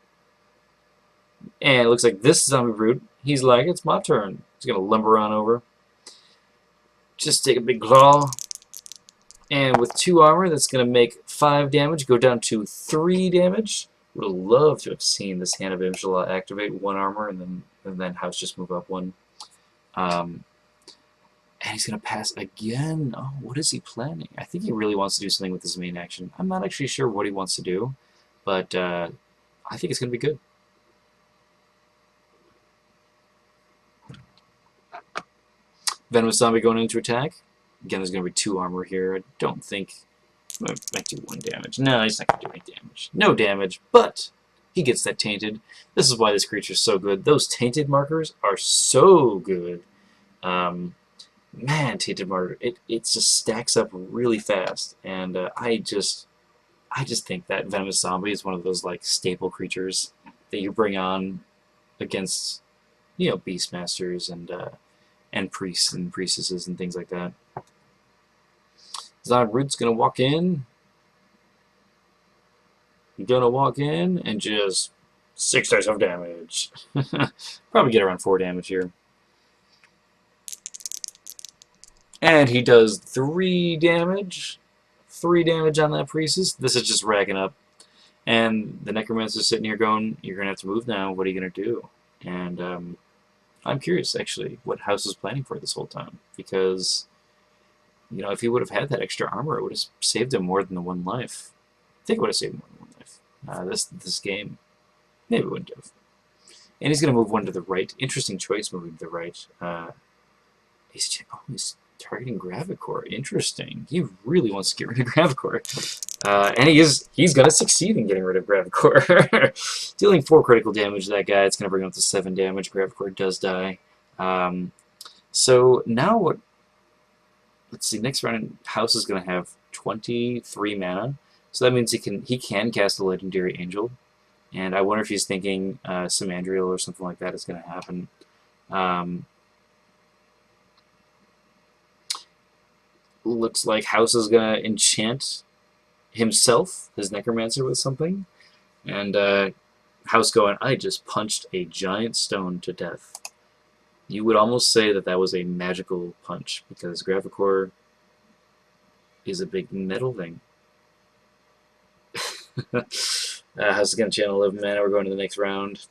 And it looks like this Zombie Brute, he's like, it's my turn. He's going to lumber on over. Just take a big claw. And with 2 armor, that's going to make 5 damage, go down to 3 damage. Would have loved to have seen this Hand of Imshala activate 1 armor and then House just move up 1. And he's going to pass again. Oh, what is he planning? I think he really wants to do something with his main action. I'm not actually sure what he wants to do, but I think it's going to be good. Venomous Zombie going into attack. Again, there's going to be 2 armor here. I don't think... might do 1 damage. No, he's not going to do any damage. No damage, but he gets that tainted. This is why this creature is so good. Those tainted markers are so good. Man, tainted marker, it just stacks up really fast. And I just think that Venomous Zombie is one of those like staple creatures that you bring on against, you know, Beastmasters and priests and priestesses and things like that. Zombie Brute's gonna walk in. Gonna walk in and just 6 dice of damage. Probably get around 4 damage here. And he does 3 damage. 3 damage on that priestess. This is just racking up. And the Necromancer's sitting here going, you're gonna have to move now. What are you gonna do? And I'm curious, actually, what House is planning for this whole time. Because, you know, if he would have had that extra armor, it would have saved him more than the 1 life. I think it would have saved more than 1 life. This game, maybe it wouldn't have. And he's going to move 1 to the right. Interesting choice moving to the right. He's targeting Gravicore. Interesting. He really wants to get rid of Gravicore. And he's going to succeed in getting rid of Gravicore. Dealing 4 critical damage to that guy. It's going to bring him up to 7 damage. Gravicore does die. So now what? Let's see. Next round, House is going to have 23 mana. So that means he can cast a Legendary Angel. And I wonder if he's thinking Simandriel or something like that is going to happen. Looks like House is going to enchant himself, his Necromancer, with something. And House going, I just punched a giant stone to death. You would almost say that that was a magical punch, because Gravicore is a big metal thing. House is going to channel 11 mana. We're going to the next round.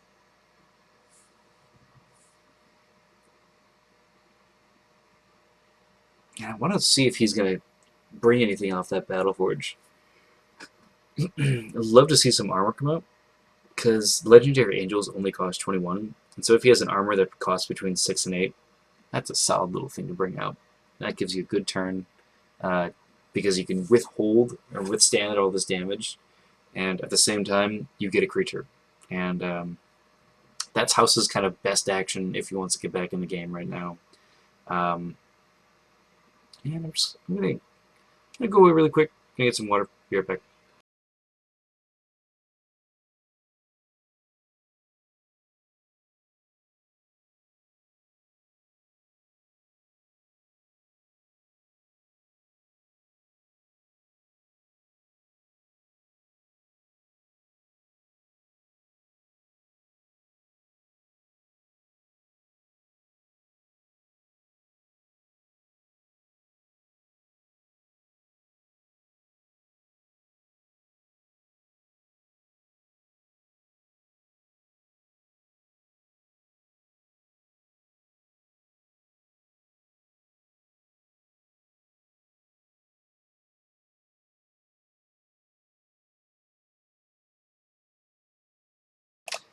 I want to see if he's going to bring anything off that Battleforge. I'd love to see some armor come out, because Legendary Angels only cost 21, and so if he has an armor that costs between 6 and 8, that's a solid little thing to bring out. That gives you a good turn, because you can withhold or withstand all this damage, and at the same time, you get a creature. And that's House's kind of best action if he wants to get back in the game right now. And I'm gonna go away really quick. Gonna get some water. Be right back.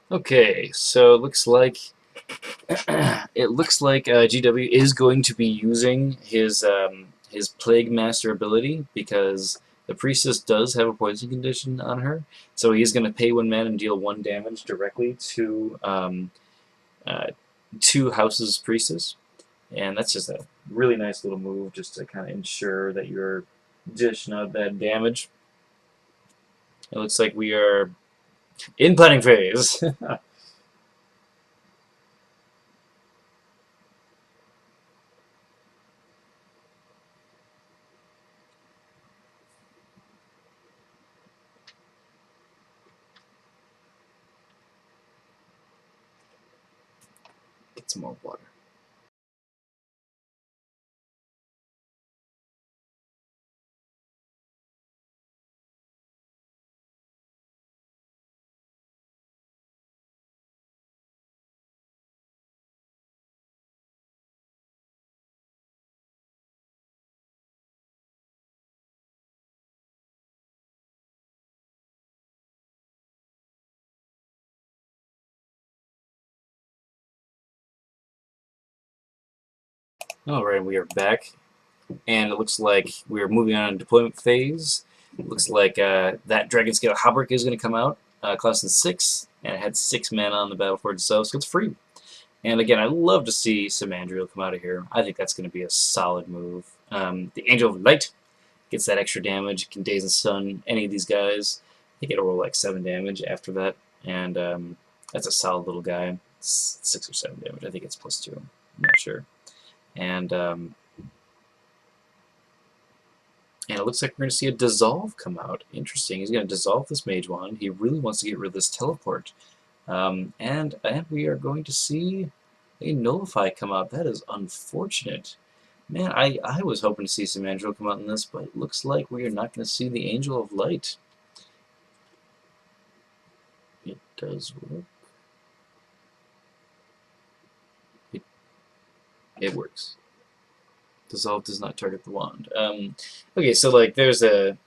Okay, so it looks like GW is going to be using his Plague Master ability, because the Priestess does have a poison condition on her, so he's going to pay 1 mana and deal 1 damage directly to House's Priestess, and that's just a really nice little move just to kind of ensure that you're dishing out that damage. It looks like we are In planning phase. Get some more water. Alright, we are back. And it looks like we're moving on to deployment phase. It looks like that Dragon Scale Halberd is going to come out, costing 6, and it had 6 mana on the battlefield itself, so it's free. And again, I'd love to see some Andriel come out of here. I think that's going to be a solid move. The Angel of Light gets that extra damage, can daze and stun any of these guys. I think it'll roll like 7 damage after that, and that's a solid little guy. It's 6 or 7 damage. I think it's +2. I'm not sure. And it looks like we're going to see a Dissolve come out. Interesting. He's going to dissolve this Mage Wand. He really wants to get rid of this Teleport. And we are going to see a Nullify come out. That is unfortunate. Man, I was hoping to see some Angel come out in this, but it looks like we are not going to see the Angel of Light. It does work. It works. Dissolve does not target the wand. Okay, so like there's a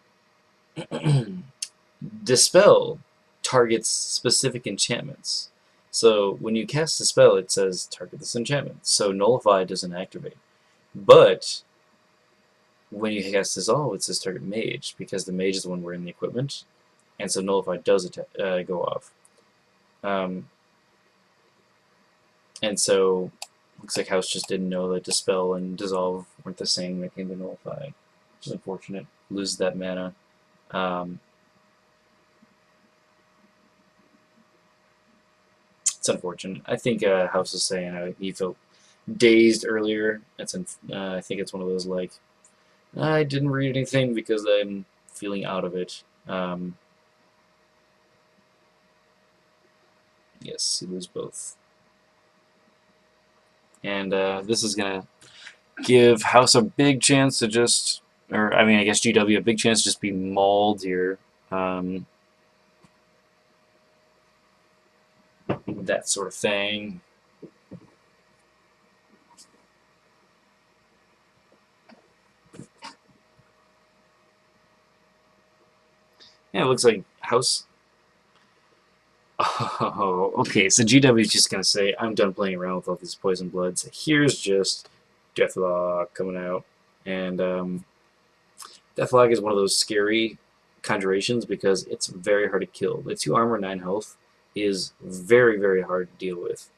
Dispel targets specific enchantments. So when you cast a spell, it says target this enchantment. So Nullify doesn't activate. But when you cast Dissolve, it says target Mage, because the Mage is the one wearing the equipment. And so Nullify does go off. And so looks like House just didn't know that Dispel and Dissolve weren't the same when it came to Nullify, which is unfortunate. Loses that mana. It's unfortunate. I think House is saying he felt dazed earlier. I think it's one of those like, I didn't read anything because I'm feeling out of it. Yes, he lose both. And this is going to give House a big chance to just, or I mean, I guess GW a big chance to just be mauled here. That sort of thing. Yeah, it looks like House. Oh, okay, so GW is just going to say, I'm done playing around with all these Poison Bloods. Here's just Deathlok coming out. And Deathlok is one of those scary conjurations because it's very hard to kill. The 2 armor, 9 health is very, very hard to deal with.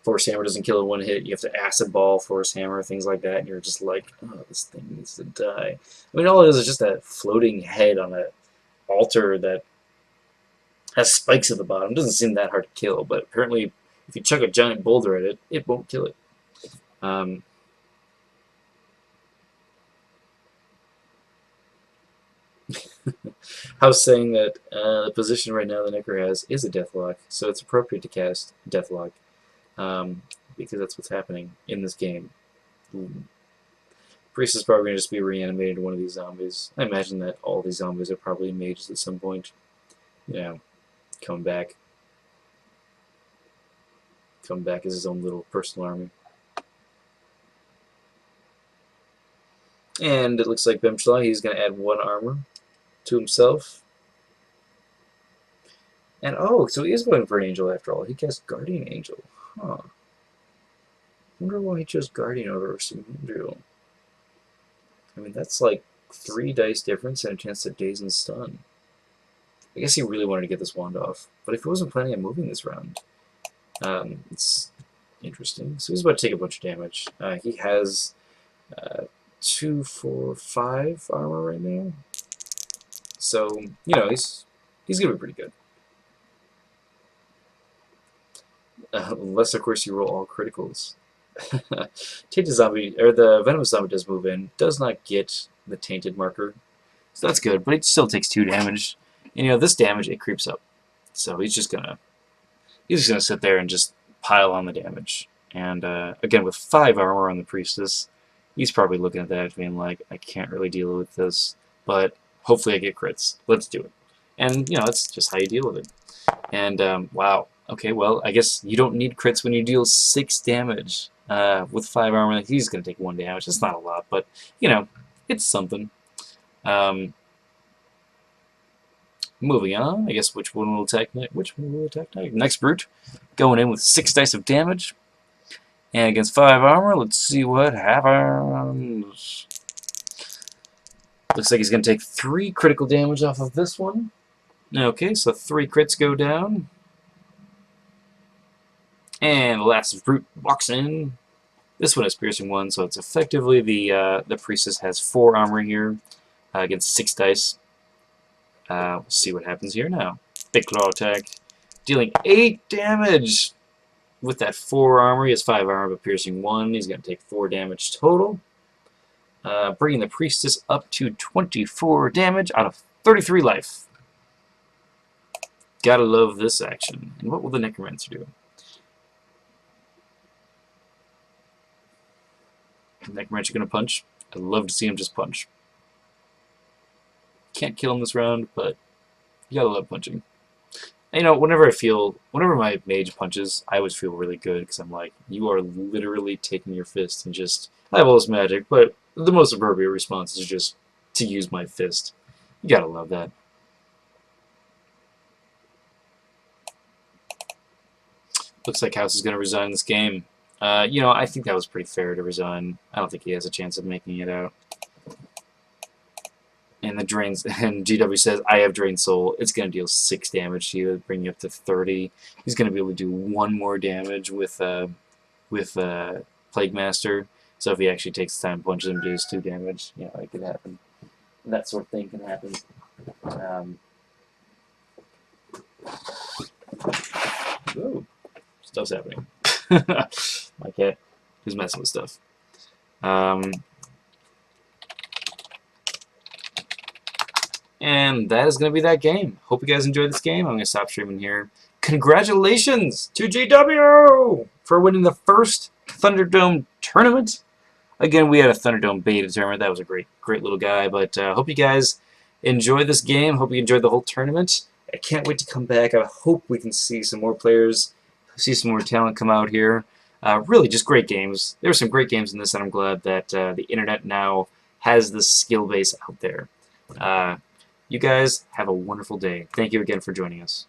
Force Hammer doesn't kill in 1 hit. You have to Acid Ball, Force Hammer, things like that, and you're just like, oh, this thing needs to die. I mean, all it is just a floating head on an altar that has spikes at the bottom. It doesn't seem that hard to kill, but apparently if you chuck a giant boulder at it, it won't kill it. House saying that the position right now the Necker has is a Deathlock, so it's appropriate to cast Deathlock, because that's what's happening in this game. Priest is probably going to just be reanimated into one of these zombies. I imagine that all these zombies are probably mages at some point. You know, come back as his own little personal army. And it looks like Bemshala, he's going to add 1 armor to himself. And oh, so he is going for an angel after all. He cast Guardian Angel. Huh. Wonder why he chose Guardian over Angel. I mean, that's like 3 dice difference and a chance to daze and stun. I guess he really wanted to get this wand off. But if he wasn't planning on moving this round, it's interesting. So he's about to take a bunch of damage. He has 2, 4, 5 armor right now. So, you know, he's He's going to be pretty good. Unless, of course, you roll all criticals. Tainted Zombie, or the Venomous Zombie does move in. Does not get the Tainted marker. So that's good, but it still takes 2 damage. And, you know, this damage, it creeps up. So he's just gonna sit there and just pile on the damage. And, again, with 5 armor on the Priestess, he's probably looking at that being like, I can't really deal with this, but hopefully I get crits. Let's do it. And, you know, that's just how you deal with it. And, wow. Okay, well, I guess you don't need crits when you deal 6 damage. With 5 armor, he's going to take 1 damage. It's not a lot, but, you know, it's something. Moving on, I guess which one will attack next? Next Brute, going in with 6 dice of damage. And against 5 armor, let's see what happens. Looks like he's going to take 3 critical damage off of this one. Okay, so 3 crits go down. And the last Brute walks in. This one is piercing 1, so it's effectively the Priestess has 4 armor here against 6 dice. We'll see what happens here now. Big claw attack, dealing 8 damage with that 4 armor. He has 5 armor, but piercing 1. He's going to take 4 damage total, bringing the Priestess up to 24 damage out of 33 life. Gotta love this action. And what will the Necromancer do? Necromancer gonna punch. I'd love to see him just punch. Can't kill him this round, but you gotta love punching. And, you know, whenever my mage punches, I always feel really good because I'm like, you are literally taking your fist and just, I have all this magic, but the most appropriate response is just to use my fist. You gotta love that. Looks like House is gonna resign this game. You know, I think that was pretty fair to resign. I don't think he has a chance of making it out. And GW says, I have Drained Soul. It's going to deal 6 damage to you, bring you up to 30. He's going to be able to do 1 more damage with Plague Master. So if he actually takes the time, punches him, deals 2 damage, you know, it could happen. That sort of thing can happen. Ooh, stuff's happening. My cat is messing with stuff. And that is going to be that game. Hope you guys enjoyed this game. I'm going to stop streaming here. Congratulations to GW for winning the first Thunderdome tournament. Again, we had a Thunderdome beta tournament. That was a great little guy. But hope you guys enjoyed this game. Hope you enjoyed the whole tournament. I can't wait to come back. I hope we can see some more players, see some more talent come out here. Really, just great games. There were some great games in this, and I'm glad that the internet now has this skill base out there. You guys have a wonderful day. Thank you again for joining us.